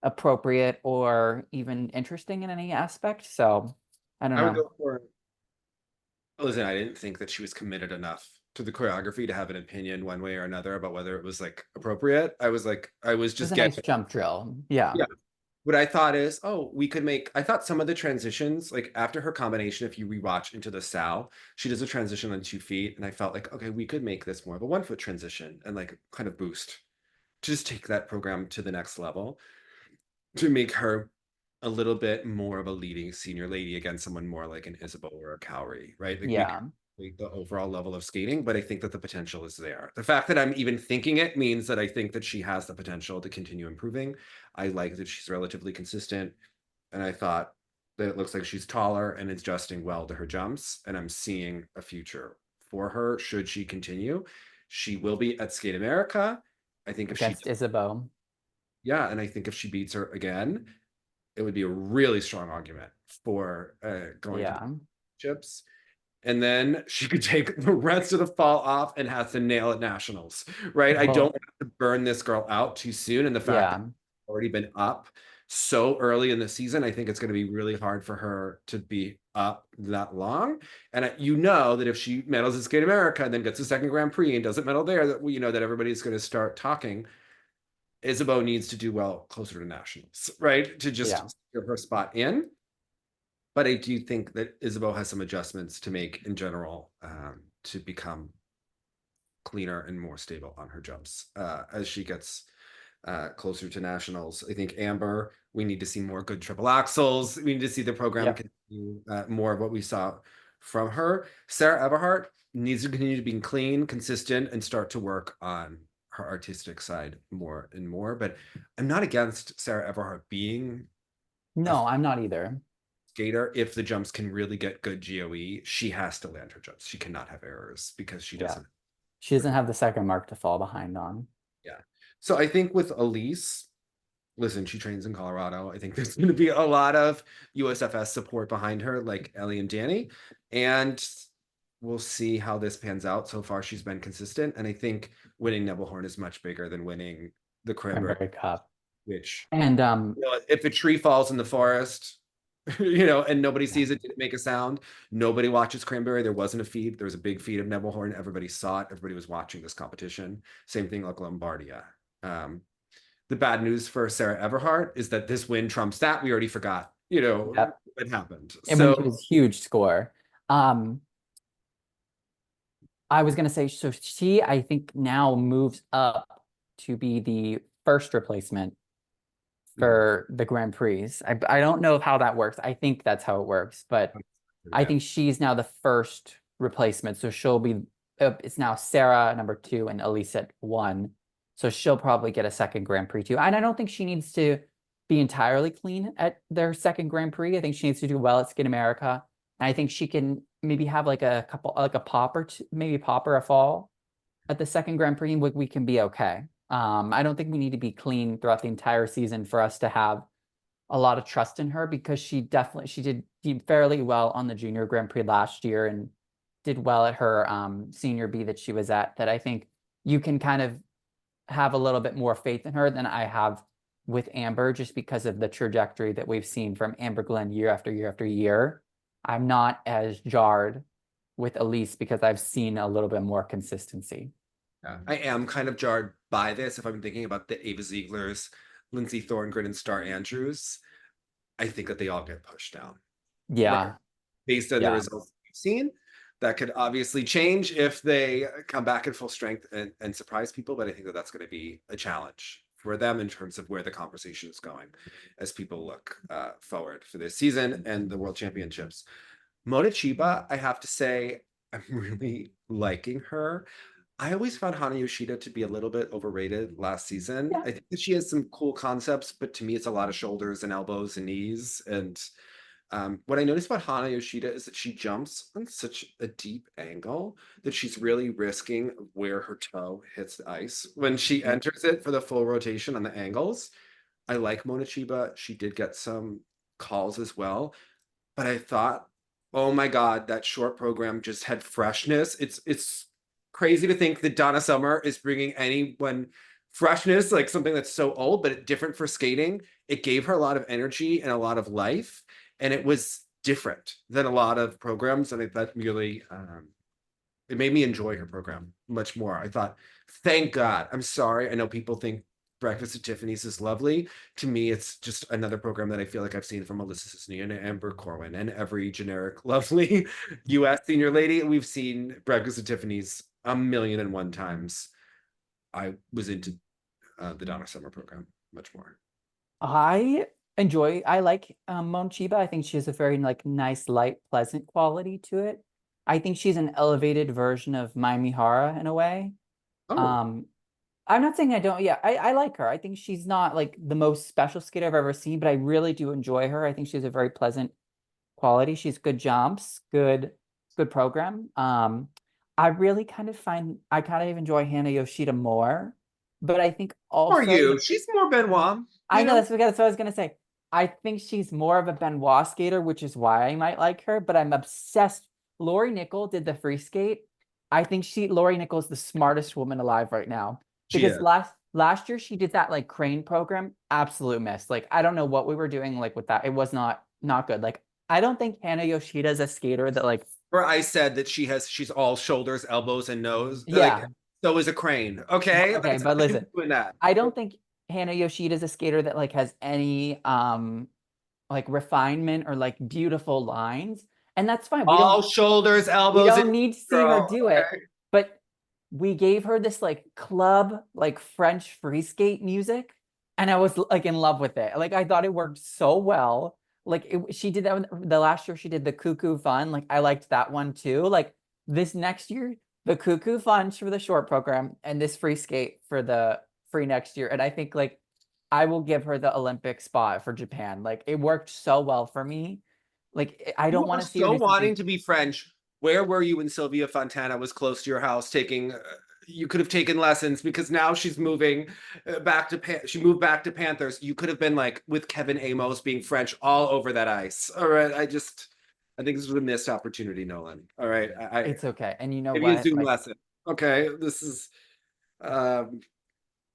appropriate or even interesting in any aspect. So I don't I would know. go for, listen, I didn't think that she was committed enough to the choreography to have an opinion one way or another about whether it was like appropriate. I was It was just a nice getting, jump drill. Yeah. yeah. What I thought is, oh, we could make, I thought some of the transitions, like after her combination, if you rewatch Into the Sal, she does a transition on 2 feet. And I felt like, okay, we could make this more of a 1 foot transition and like kind of boost to just take that program to the next level, to make her a little bit more of a leading senior lady against someone more like an Isabeau or a Cowrie, right? Like we Yeah. can make the overall level of skating, but I think that the potential is there. The fact that I'm even thinking it means that I think that she has the potential to continue improving. I like that she's relatively consistent, and I thought that it looks like she's taller and adjusting well to her jumps, and I'm seeing a future for her should she continue. She will be at Skate America. I think if she, Against Isabeau. yeah, and I think if she beats her again, it would be a really strong argument for going to the Yeah. chips. And then she could take the rest of the fall off and has to nail at nationals, right? I don't Well, want to burn this girl out too soon. And the fact that yeah. she's already been up so early in the season, I think it's going to be really hard for her to be up that long. And you know that if she medals at Skate America and then gets a second Grand Prix and doesn't medal there, that you know that everybody's going to start talking. Isabeau needs to do well closer to nationals, right? To Yeah. just give her spot in. But I do think that Isabeau has some adjustments to make in general to become cleaner and more stable on her jumps as she gets closer to nationals. I think Amber, we need to see more good triple axels. We need to see the program Yep. continue more of what we saw from her. Sarah Everhart needs to continue to be clean, consistent, and start to work on her artistic side more and more. But I'm not against Sarah Everhart being a No, I'm not either. skater. If the jumps can really get good GOE, she has to land her jumps. She cannot have errors because she Yeah. doesn't. She doesn't have the second mark to fall behind on. Yeah. So I think with Elyce, listen, she trains in Colorado. I think there's going to be a lot of USFS support behind her, like Ellie and Danny. And we'll see how this pans out. So far, she's been consistent. And I think winning Nebelhorn is much bigger than winning the Cranberry, Cranberry Cup. which, And you know, if a tree falls in the forest, you know, and nobody sees it, didn't make a sound. Nobody watches Cranberry. There wasn't a feed. There was a big feed of Nebelhorn. Everybody saw it. Everybody was watching this competition. Same thing like Lombardia. The bad news for Sarah Everhart is that this win trumps that. We already forgot, you know, yep. what happened. And when she So was huge score. I was gonna say, so she, I think, now moves up to be the first replacement for the Grand Prix. I don't know how that works. I think that's how it works, but I think she's now the first replacement. So she'll be, it's now Sarah number 2 and Elyce at 1. So she'll probably get a second Grand Prix too. And I don't think she needs to be entirely clean at their second Grand Prix. I think she needs to do well at Skate America. And I think she can maybe have like a couple, like a pop or two, maybe pop or a fall at the second Grand Prix. We can be okay. I don't think we need to be clean throughout the entire season for us to have a lot of trust in her, because she did fairly well on the junior Grand Prix last year and did well at her senior B that she was at, that I think you can kind of have a little bit more faith in her than I have with Amber, just because of the trajectory that we've seen from Amber Glenn year after year after year. I'm not as jarred with Elyce because I've seen a little bit more consistency. yeah, I am kind of jarred by this. If I'm thinking about the Ava Zieglers, Lindsay Thorngren, and Star Andrews, I think that they all get pushed down. Like Yeah. based on the Yeah. results we've seen. That could obviously change if they come back in full strength and surprise people, but I think that that's going to be a challenge for them in terms of where the conversation is going as people look forward for this season and the World Championships. Mona Chiba, I have to say, I'm really liking her. I always found Hana Yoshida to be a little bit overrated last season. Yeah. I think that she has some cool concepts, but to me, it's a lot of shoulders and elbows and knees. And what I noticed about Hana Yoshida is that she jumps on such a deep angle that she's really risking where her toe hits the ice when she enters it for the full rotation on the angles. I like Mona Chiba. She did get some calls as well, but I thought, oh my God, that short program just had freshness. It's crazy to think that Donna Summer is bringing anyone freshness, like something that's so old, but different for skating. It gave her a lot of energy and a lot of life, and it was different than a lot of programs. And that really, it made me enjoy her program much more. I thought, thank God. I'm sorry. I know people think Breakfast at Tiffany's is lovely. To me, it's just another program that I feel like I've seen from Alyssa Sisney and Amber Corwin and every generic lovely US senior lady. We've seen Breakfast at Tiffany's a million and one times. I was into the Donna Summer program much more. I like Mon Chiba. I think she has a very like nice, light, pleasant quality to it. I think she's an elevated version of Mai Mihara in a way. Oh, I'm not saying I don't, yeah, I like her. I think she's not like the most special skater I've ever seen, but I really do enjoy her. I think she has a very pleasant quality. She's good jumps, good program. I really I kind of enjoy Hana Yoshida more, but I think for also, you, she's more Benoit, I know that's what I was gonna say. I think she's more of a Benoit skater, which is why I might like her, but I'm obsessed. Lori Nickel did the free skate. I think Lori Nickel is the smartest woman alive right now. She Because is. last year she did that like crane program, absolute miss. Like I don't know what we were doing like with that. It was not good. Like I don't think Hana Yoshida is a skater that like Where I said that she's all shoulders, elbows, and nose. Like yeah. so is a crane. Okay, Okay, like, but I'm listen, doing that. I don't think Hana Yoshida is a skater that like has any like refinement or like beautiful lines. And that's fine. All shoulders, We elbows, and don't need to see her girl. do it, Okay. but we gave her this like club, like French free skate music, and I was like in love with it. Like I thought it worked so well. Like she did that the last year she did the Cuckoo Fun. Like I liked that one too. Like this next year, the Cuckoo Fun for the short program and this free skate for the free next year. And I think like I will give her the Olympic spot for Japan. Like it worked so well for me. Like I You don't are want to see her so do wanting something. to be French. Where were you when Sylvia Fontana was close to your house taking? You could have taken lessons because now she's moving back to she moved back to Panthers. You could have been like with Kevin Amos being French all over that ice. All right, I think this was a missed opportunity, Nolan. All right, I It's okay. And you know maybe a what? Zoom Like, lesson. Okay, this is um all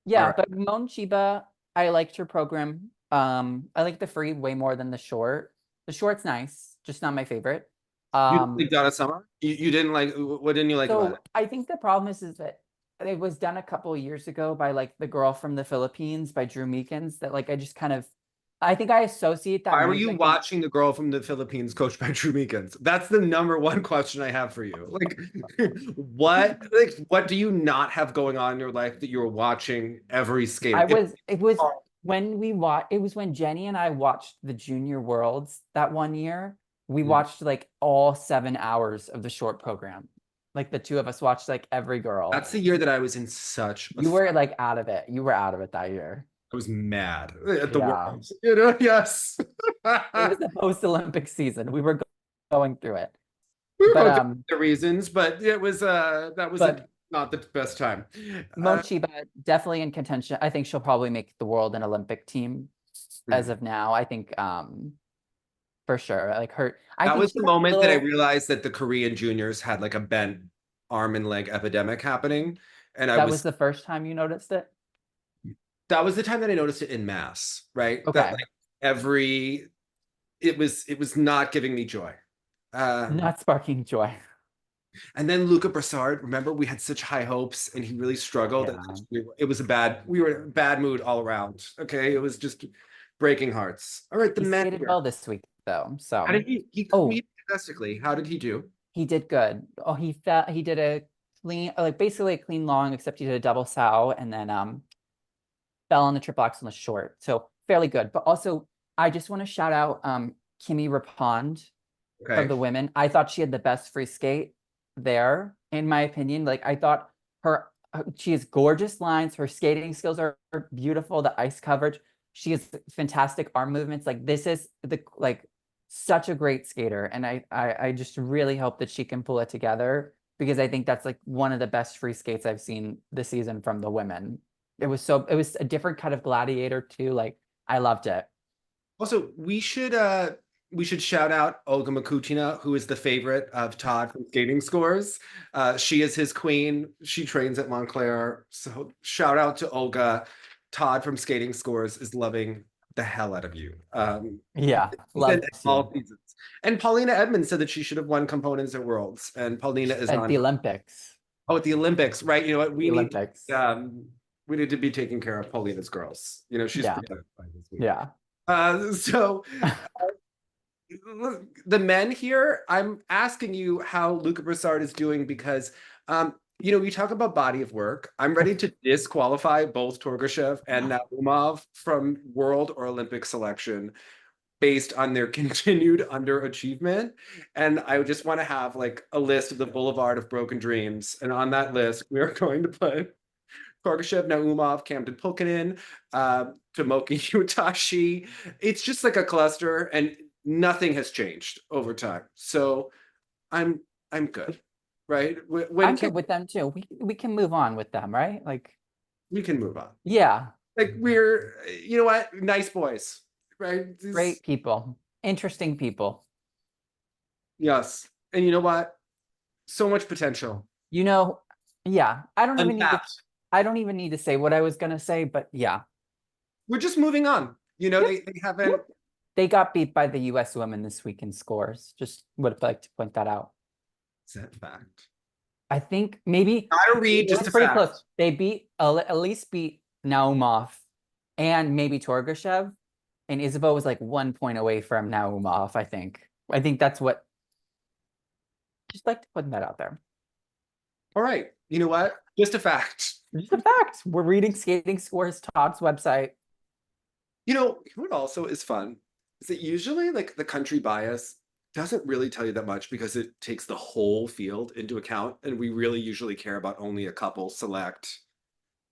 yeah, right. but Mon Chiba, I liked her program. I like the free way more than the short. The short's nice, just not my favorite. You didn't like Um, Donna Summer? You didn't like what didn't you like about so it? I think the problem is that it was done a couple of years ago by like the girl from the Philippines by Drew Meekins that like I just kind of I think I associate that Why were you music and watching the girl from the Philippines coached by Drew Meekins? That's the number one question I have for you. Like, what do you not have going on in your life that you're watching every I skate? was it was when we watched it was when Jenny and I watched the Junior Worlds that one year. We watched like all 7 hours of the short program. Like the two of us watched like every girl. That's the year that I was in such a You were like out of it. You were out of it that year. I was mad at the Yeah. world. You know, yes. It was the post-Olympic season. We were going through it. We were But going through the reasons, but it was that was but not the best time. Mochiba definitely in contention. I think she'll probably make the world and Olympic team as of now. I think for sure. Like her I That think was she the got a moment that I little realized that the Korean juniors had like a bent arm and leg epidemic happening. And that was the first time you noticed it. that was the time that I noticed it in mass, right? That Okay. like every it was not giving me joy. Not sparking joy. And then Luca Brassard, remember we had such high hopes and he really struggled. Yeah. It was we were in a bad mood all around. Okay. It was just breaking hearts. All right, the He men skated here. well this week though. How So did he oh, competed domestically? How did he do? He did good. Oh, he did a clean, like basically a clean long, except he did a double sow and then fell on the triple axel on the short. So fairly good. But also, I just want to shout out Kimi Rapond of Okay. the women. I thought she had the best free skate there, in my opinion. Like I thought she has gorgeous lines. Her skating skills are beautiful. The ice coverage. She has fantastic arm movements. Like this is such a great skater, and I just really hope that she can pull it together because I think that's like one of the best free skates I've seen this season from the women. It was a different kind of gladiator too. Like I loved it. Also, we should shout out Olga Makutina, who is the favorite of Todd from Skating Scores. She is his queen. She trains at Montclair. So shout out to Olga. Todd from Skating Scores is loving the hell out of you. Yeah, He said loves all you seasons. And Paulina Edmonds said that she should have won components at Worlds. And Paulina is at on the Olympics. at the Olympics, right? You know what? The Olympics. We need to be taking care of Paulina's girls. You know, she's Yeah. pretty fine this week. Yeah. So the men here, I'm asking you how Luca Broussard is doing because you know, we talk about body of work. I'm ready to disqualify both Torgashev and Naumov from world or Olympic selection based on their continued underachievement. And I just want to have like a list of the boulevard of broken dreams. And on that list, we are going to put Torgashev, Naumov, Camden Pulkinen, Tomoki Utashi. It's just like a cluster and nothing has changed over time. So I'm good. Right? I'm good with them too. We can move on with them, right? Like we can move on. yeah. Like you know what? Nice boys, right? Great people. Interesting people. Yes. And you know what? So much potential. You know, yeah. I don't even need to say what I was gonna say, but yeah. We're just moving on. You know, Yep. they haven't. They got beat by the US women this week in scores. Just would like to point that out. Is that fact? I think maybe Gotta read just a pretty fact. close. They beat Elyce beat Naumov and maybe Torgashev, and Isabeau was like 1 point away from Naumov. I think that's what. Just like to put that out there. All right. You know what? Just a fact. Just a fact. We're reading Skating Scores Todd's website. You know what also is fun is that usually like the country bias doesn't really tell you that much because it takes the whole field into account. And we really usually care about only a couple select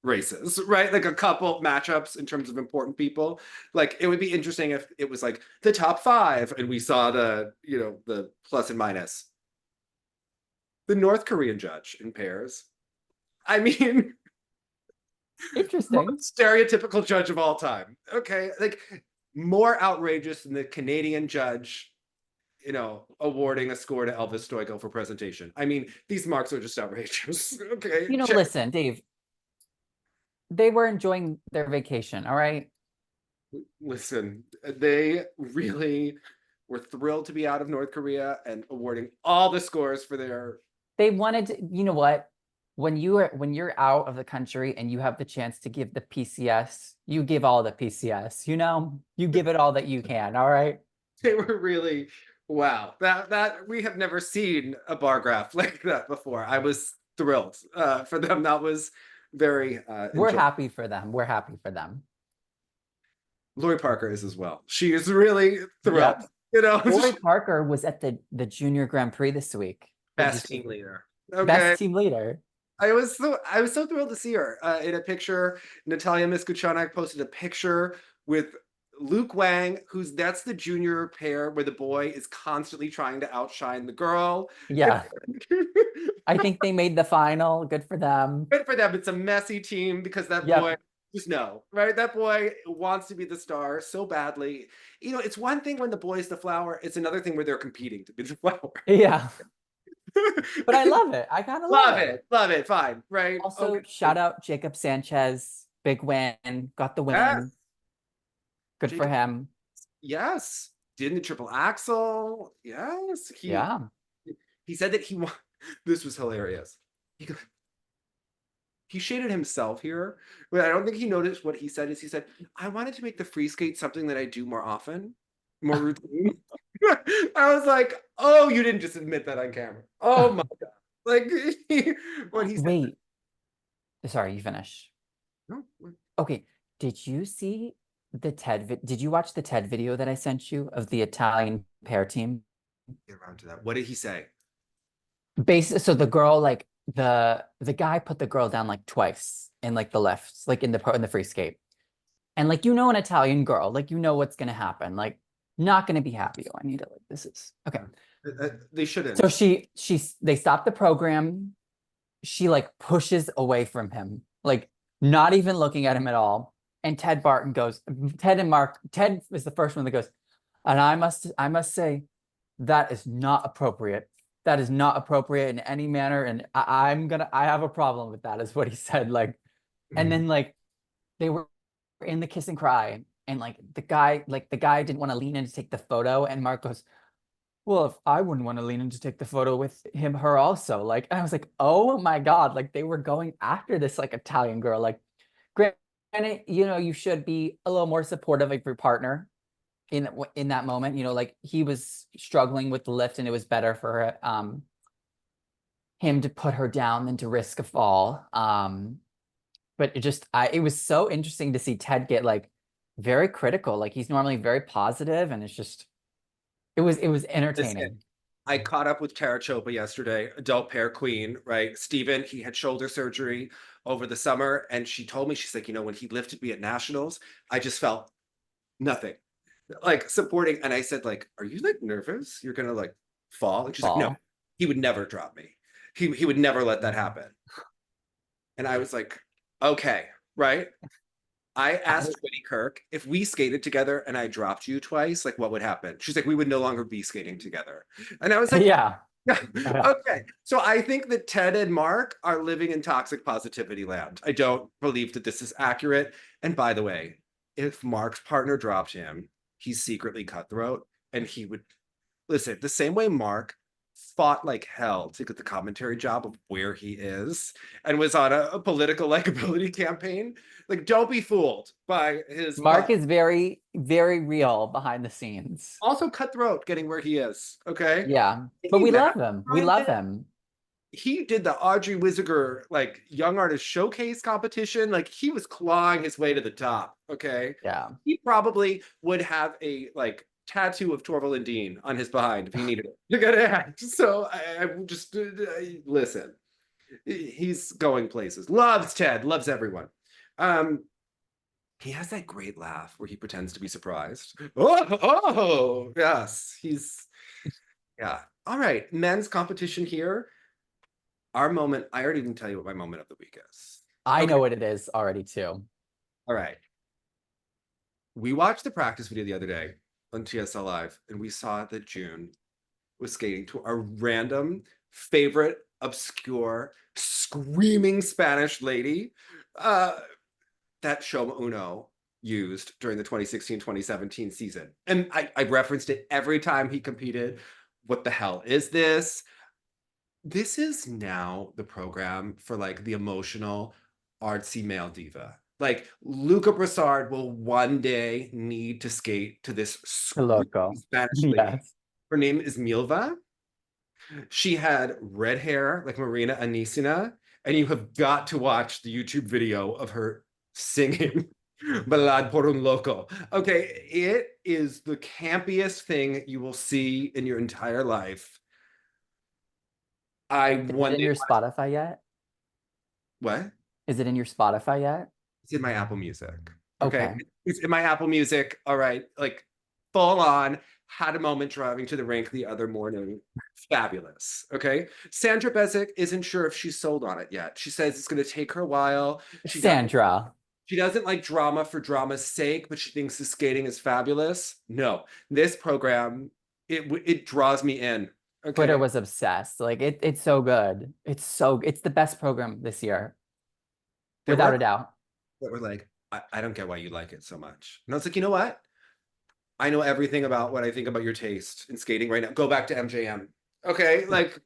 races, right? Like a couple matchups in terms of important people. Like it would be interesting if it was like the top 5 and we saw the, you know, the plus and minus. The North Korean judge in pairs. I mean, interesting. Stereotypical judge of all time. Okay, like more outrageous than the Canadian judge, you know, awarding a score to Elvis Stoico for presentation. I mean, these marks are just outrageous. Okay. You know, listen, Dave. They were enjoying their vacation, all right? Listen, they really were thrilled to be out of North Korea and awarding all the scores for their. They wanted to, you know what? When you're out of the country and you have the chance to give the PCS, you give all the PCS, you know? You give it all that you can, all right? They were really wow. That we have never seen a bar graph like that before. I was thrilled for them. That was very we're happy for them. We're happy for them. Lori Parker is as well. She is really thrilled. Yep. You know, Lori Parker was at the Junior Grand Prix this week. Best team leader. Okay. Best team leader. I was so thrilled to see her in a picture. Natalia Miskuchanak posted a picture with Luke Wang, that's the junior pair where the boy is constantly trying to outshine the girl. Yeah. I think they made the final. Good for them. Good for them. It's a messy team because that boy, just know, right? That boy wants to be the star so badly. You know, it's one thing when the boy's the flower. It's another thing where they're competing to be the flower. Yeah. But I love it. I kind of love it. Love it. Fine. Right. Also, shout out Jacob Sanchez. Big win. Got the win. Yes. Good for him. Yes. Did the triple axel. Yes. He said that this was hilarious. He shaded himself here, but I don't think he noticed what he said. He said, I wanted to make the free skate something that I do more often, more routine. I was like, oh, you didn't just admit that on camera. Oh my God. Like when he said that. Wait, sorry, you finish. No, Okay, did you see the did you watch the TED video that I sent you of the Italian pair team? get around to that. What did he say? So the girl, like the guy put the girl down like twice in like the lifts, like in the free skate. And like an Italian girl, like what's gonna happen. Like, not gonna be happy. Oh, I need it. Like, this is okay. They shouldn't. So they stop the program. She like pushes away from him, like not even looking at him at all. And Ted is the first one that goes, and I must say, that is not appropriate. That is not appropriate in any manner. And I have a problem with that, is what he said. Like, and then like they were in the kiss and cry. And like the guy didn't want to lean in to take the photo. And Mark goes, well, if I wouldn't want to lean in to take the photo with her also. Like, and I was like, oh my God, like they were going after this like Italian girl. Like, granted, you should be a little more supportive of your partner in that moment. Like he was struggling with the lift, and it was better for him to put her down than to risk a fall. But it was so interesting to see Ted get like very critical. Like he's normally very positive, and it was entertaining. Listen, I caught up with Tara Chopra yesterday, adult pair queen, right? Steven, he had shoulder surgery over the summer, and she told me, she's like, when he lifted me at nationals, I just felt nothing, like supporting. And I said, like, are you like nervous? You're gonna like fall? And she's like, no, he would never drop me. He would never let that happen. And I was like, okay, right? I asked Whitney Kirk, if we skated together and I dropped you twice, like what would happen? She's like, we would no longer be skating together. And I was like, yeah. Okay. So I think that Ted and Mark are living in toxic positivity land. I don't believe that this is accurate. And by the way, if Mark's partner dropped him, he's secretly cutthroat, and he would listen the same way Mark fought like hell to get the commentary job of where he is and was on a political likability campaign. Like, don't be fooled by his Mark is very, very real behind the scenes. Also cutthroat getting where he is. Okay. Yeah. But we love him. We love him. He did the Audrey Wizziger like young artist showcase competition. Like he was clawing his way to the top. Okay. Yeah. He probably would have a like tattoo of Torval and Dean on his behind if he needed it to get act. So I just listen. He's going places. Loves Ted. Loves everyone. He has that great laugh where he pretends to be surprised. Oh, yes. Yeah. All right. Men's competition here. Our moment, I already didn't tell you what my moment of the week is. I know what it is already too. All right. We watched the practice video the other day on TSL Live, and we saw that June was skating to a random favorite, obscure, screaming Spanish lady that Shoma Uno used during the 2016-2017 season. And I referenced it every time he competed. What the hell is this? This is now the program for like the emotional, artsy male diva. Like Luca Broussard will one day need to skate to this Spanish lady. Yes. Her name is Milva. She had red hair like Marina Anisina, and you have got to watch the YouTube video of her singing Ballad por un Loco. Okay, it is the campiest thing you will see in your entire life. Is it in your Spotify yet? What? Is it in your Spotify yet? It's in my Apple Music. Okay. It's in my Apple Music. All right. Like full on, had a moment driving to the rink the other morning. Fabulous. Okay. Sandra Bezic isn't sure if she's sold on it yet. She says it's going to take her a while. She doesn't like drama for drama's sake, but she thinks the skating is fabulous. No, this program, it draws me in. Okay. Twitter was obsessed. Like it's so good. It's the best program this year. Without a doubt. That were like, I don't get why you like it so much. And I was like, you know what? I know everything about what I think about your taste in skating right now. Go back to MJM. Okay. Like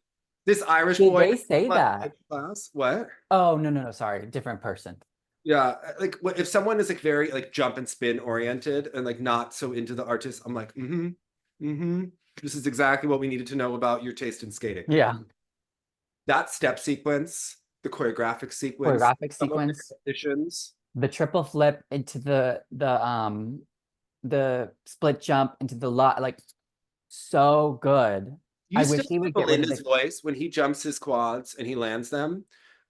this Irish boy. They say that. Class. What? Oh, no. Sorry. Different person. Yeah. Like if someone is like very like jump and spin oriented and like not so into the artist, I'm like, This is exactly what we needed to know about your taste in skating. Yeah. That step sequence, the choreographic sequence, Choreographic some of the sequence, transitions. the triple flip into the split jump into the lot, like so good. You I still wish he hear would get rid of Belinda's the voice when he jumps his quads and he lands them.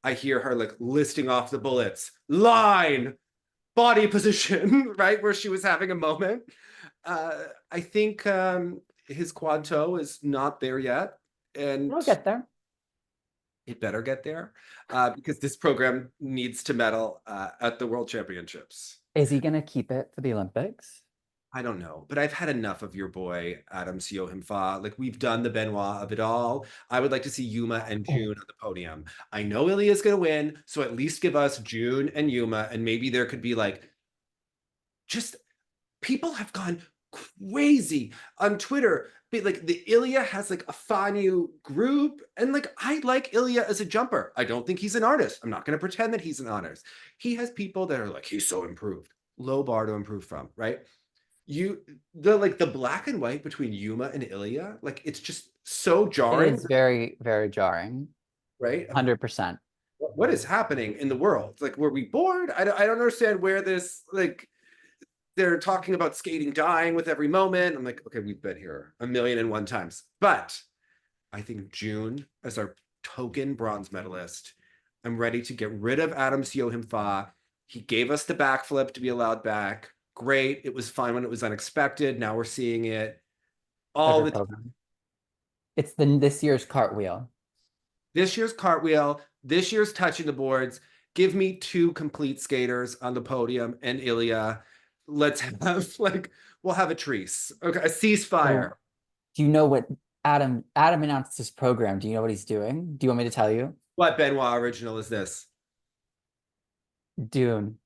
I hear her like listing off the bullets. Line, body position, right? Where she was having a moment. I think his quad toe is not there yet. And We'll get there. it better get there because this program needs to medal at the World Championships. Is he gonna keep it for the Olympics? I don't know, but I've had enough of your boy, Adam Siohimfa. Like, we've done the Benoit of it all. I would like to see Yuma and June on the podium. I know Ilia is going to win, so at least give us June and Yuma, and maybe there could be like, just people have gone crazy on Twitter. Like, the Ilia has like a Fanyu group, and like, I like Ilia as a jumper. I don't think he's an artist. I'm not going to pretend that he's an artist. He has people that are like, he's so improved. Low bar to improve from, right? The black and white between Yuma and Ilia, like it's just so jarring. It is very, very jarring. Right? 100%. What is happening in the world? Like, were we bored? I don't understand where this, like, they're talking about skating dying with every moment. I'm like, okay, we've been here 1,000,001 times. But I think June as our token bronze medalist, I'm ready to get rid of Adam Siohimfa. He gave us the backflip to be allowed back. Great. It was fine when it was unexpected. Now we're seeing it all the time. It's this year's cartwheel. This year's cartwheel, this year's touching the boards. Give me 2 complete skaters on the podium and Ilia. Let's have we'll have a truce. Okay, a ceasefire. Do you know what Adam announced his program? Do you know what he's doing? Do you want me to tell you? What Benoit original is this? Dune.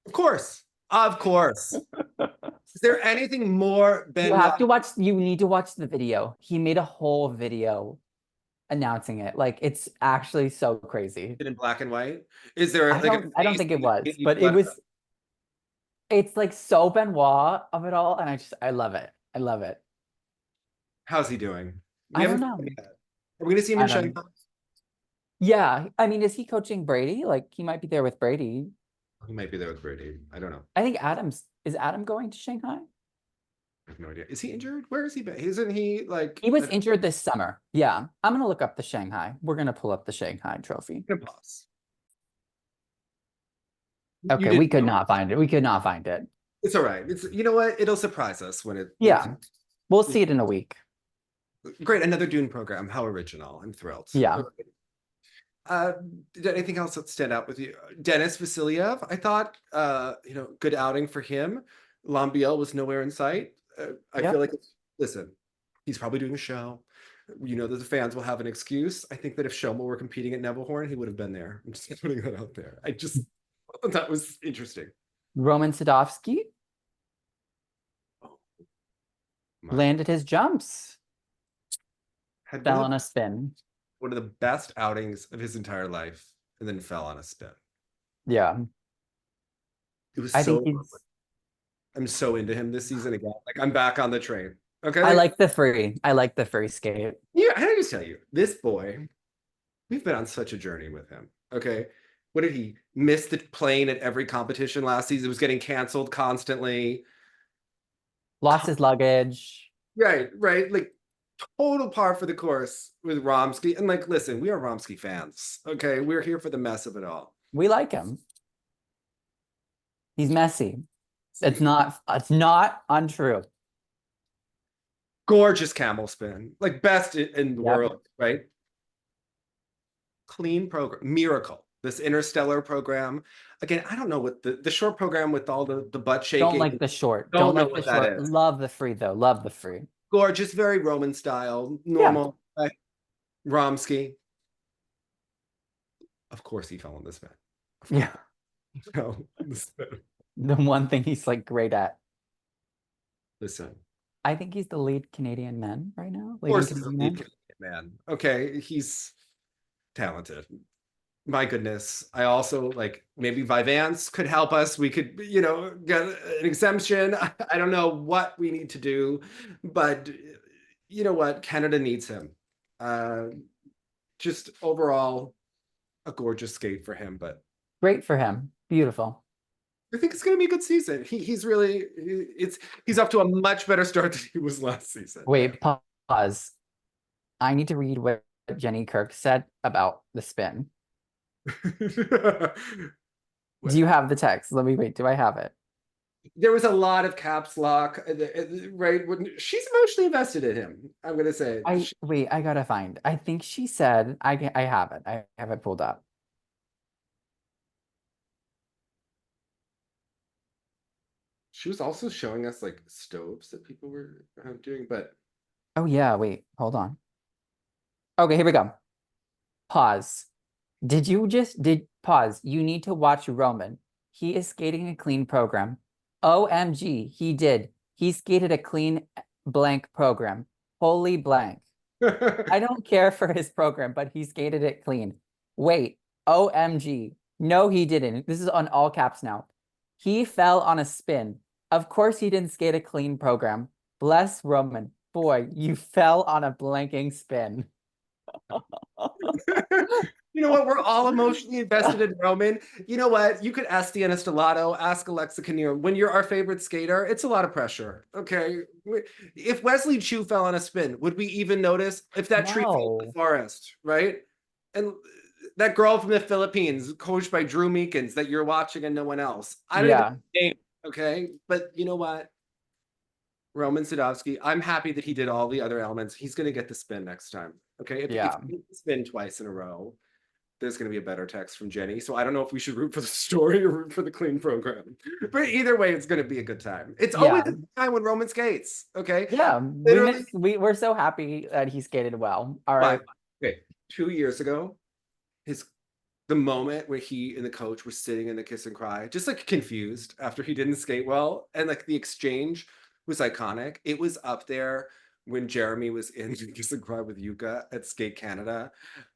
Of course. Of course. Is there anything more Benoit? You need to watch the video. He made a whole video announcing it. Like, it's actually so crazy. In black and white? Is there I don't think it was, but it's like so Benoit of it all, and I love it. I love it. How's he doing? I don't know. Are we gonna see him in Shanghai? Yeah, I mean, is he coaching Brady? Like, he might be there with Brady. He might be there with Brady. I don't know. I think is Adam going to Shanghai? I have no idea. Is he injured? Where is he been? Isn't he like he was injured this summer? Yeah. I'm gonna look up the Shanghai. We're gonna pull up the Shanghai trophy. Pause. Okay, we could not find it. We could not find it. It's all right. It's, you know what? It'll surprise us when it. Yeah. We'll see it in a week. Great. Another Dune program. How original. I'm thrilled. Yeah. Did anything else that stand out with you? Denis Vasilyev, I thought, good outing for him. Lambiel was nowhere in sight. I feel like, listen, he's probably doing a show. You know that the fans will have an excuse. I think that if Schomel were competing at Nebelhorn, he would have been there. I'm just putting that out there. I just thought that was interesting. Roman Sadovsky landed his jumps. Fell on a spin. One of the best outings of his entire life, and then fell on a spin. Yeah. It was I'm so into him this season again. Like, I'm back on the train. Okay. I like the free skate. Yeah, I just tell you, this boy, we've been on such a journey with him. Okay. What did he miss the plane at every competition last season? It was getting canceled constantly. Lost his luggage. Right. Like, total par for the course with Romsky. And like, listen, we are Romsky fans. Okay. We're here for the mess of it all. We like him. He's messy. It's not untrue. Gorgeous camel spin. Like, best in the world, right? Clean program. Miracle. This interstellar program. Again, I don't know what the short program with all the butt shaking. Don't like the short. Don't like the short. Love the free though. Love the free. Gorgeous, very Roman style, normal. Yeah. Romsky. Of course he fell in this spin. Yeah. No. The one thing he's like great at. Listen. I think he's the lead Canadian man right now. Of course he's the lead Canadian man. Okay, he's talented. My goodness. I also maybe Vyvanse could help us. We could, get an exemption. I don't know what we need to do, but you know what? Canada needs him. Just overall, a gorgeous skate for him, but Great for him. Beautiful. I think it's going to be a good season. He's really he's off to a much better start than he was last season. Wait, pause. I need to read what Jenny Kirk said about the spin. Do you have the text? Let me wait. Do I have it? There was a lot of caps lock, right? She's emotionally invested in him. I'm going to say. Wait, I gotta find. I think she said, I have it. I have it pulled up. She was also showing us like stoves that people were doing, but Oh yeah, wait, hold on. Okay, here we go. Pause. Pause. You need to watch Roman. He is skating a clean program. OMG, he did. He skated a clean blank program. Holy blank. I don't care for his program, but he skated it clean. Wait, OMG. No, he didn't. This is on all caps now. He fell on a spin. Of course he didn't skate a clean program. Bless Roman. Boy, you fell on a blanking spin. You know what? We're all emotionally invested in Roman. You know what? You could ask Deanna Stellato, ask Alexa Kinnear. When you're our favorite skater, it's a lot of pressure. Okay. If Wesley Chu fell on a spin, would we even notice? If that tree fell in the forest, right? And that girl from the Philippines, coached by Drew Meekins, that you're watching and no one else. I don't even name, okay? But you know what? Roman Sadovsky, I'm happy that he did all the other elements. He's going to get the spin next time. Okay. If he spin twice in a row, there's going to be a better text from Jenny. So I don't know if we should root for the story or root for the clean program. But either way, it's going to be a good time. It's always a good time when Roman skates. Okay. Yeah. We're so happy that he skated well. All right. Okay. 2 years ago, the moment where he and the coach were sitting in the kiss and cry, just like confused after he didn't skate well. And like the exchange was iconic. It was up there when Jeremy was in Kiss and Cry with Yuka at Skate Canada,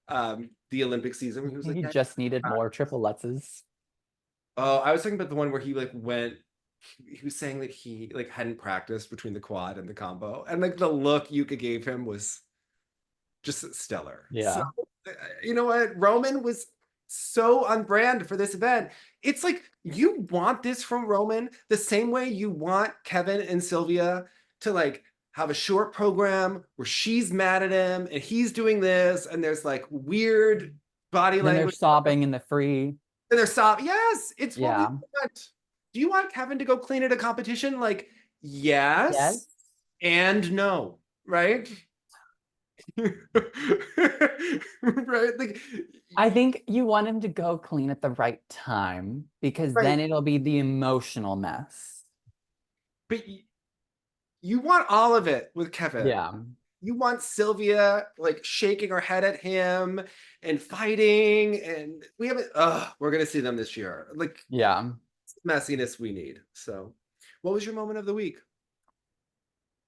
the Olympic season. He was like, he just needed more triple lutzes. Oh, I was talking about the one where he like went. He was saying that he like hadn't practiced between the quad and the combo, and like the look Yuka gave him was just stellar. Yeah. So, you know what? Roman was so on brand for this event. It's like you want this from Roman the same way you want Kevin and Sylvia to like have a short program where she's mad at him and he's doing this and there's like weird body language. They're sobbing in the free. And they're sobbing. Yes, it's what we want. Do you want Kevin to go clean at a competition? Like, yes. And no, right? Right? Like, I think you want him to go clean at the right time because then it'll be the emotional mess. But you want all of it with Kevin. Yeah. You want Sylvia like shaking her head at him and fighting, and we haven't. We're gonna see them this year. Like, messiness we need. So, what was your moment of the week?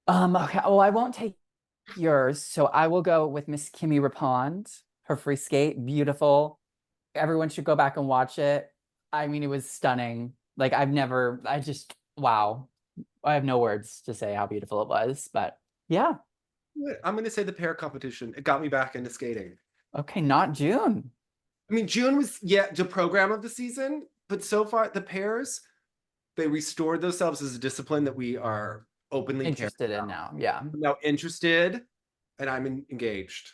Okay. Well, I won't take yours, so I will go with Miss Kimmy Rapond. Her free skate, beautiful. Everyone should go back and watch it. I mean, it was stunning. Like wow. I have no words to say how beautiful it was, but yeah. I'm going to say the pair competition. It got me back into skating. Okay, not June. I mean, June was, the program of the season, but so far the pairs, they restored themselves as a discipline that we are openly interested in now. Yeah. I'm now interested, and I'm engaged.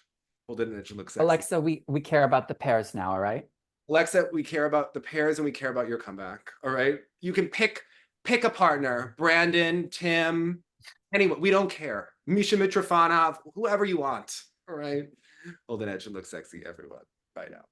Hold it, and it should look sexy. Alexa, we care about the pairs now, all right? Alexa, we care about the pairs and we care about your comeback, all right? You can pick a partner, Brandon, Tim, anyone. We don't care. Misha Mitrofanov, whoever you want, all right? Hold it, it should look sexy, everyone. Bye now.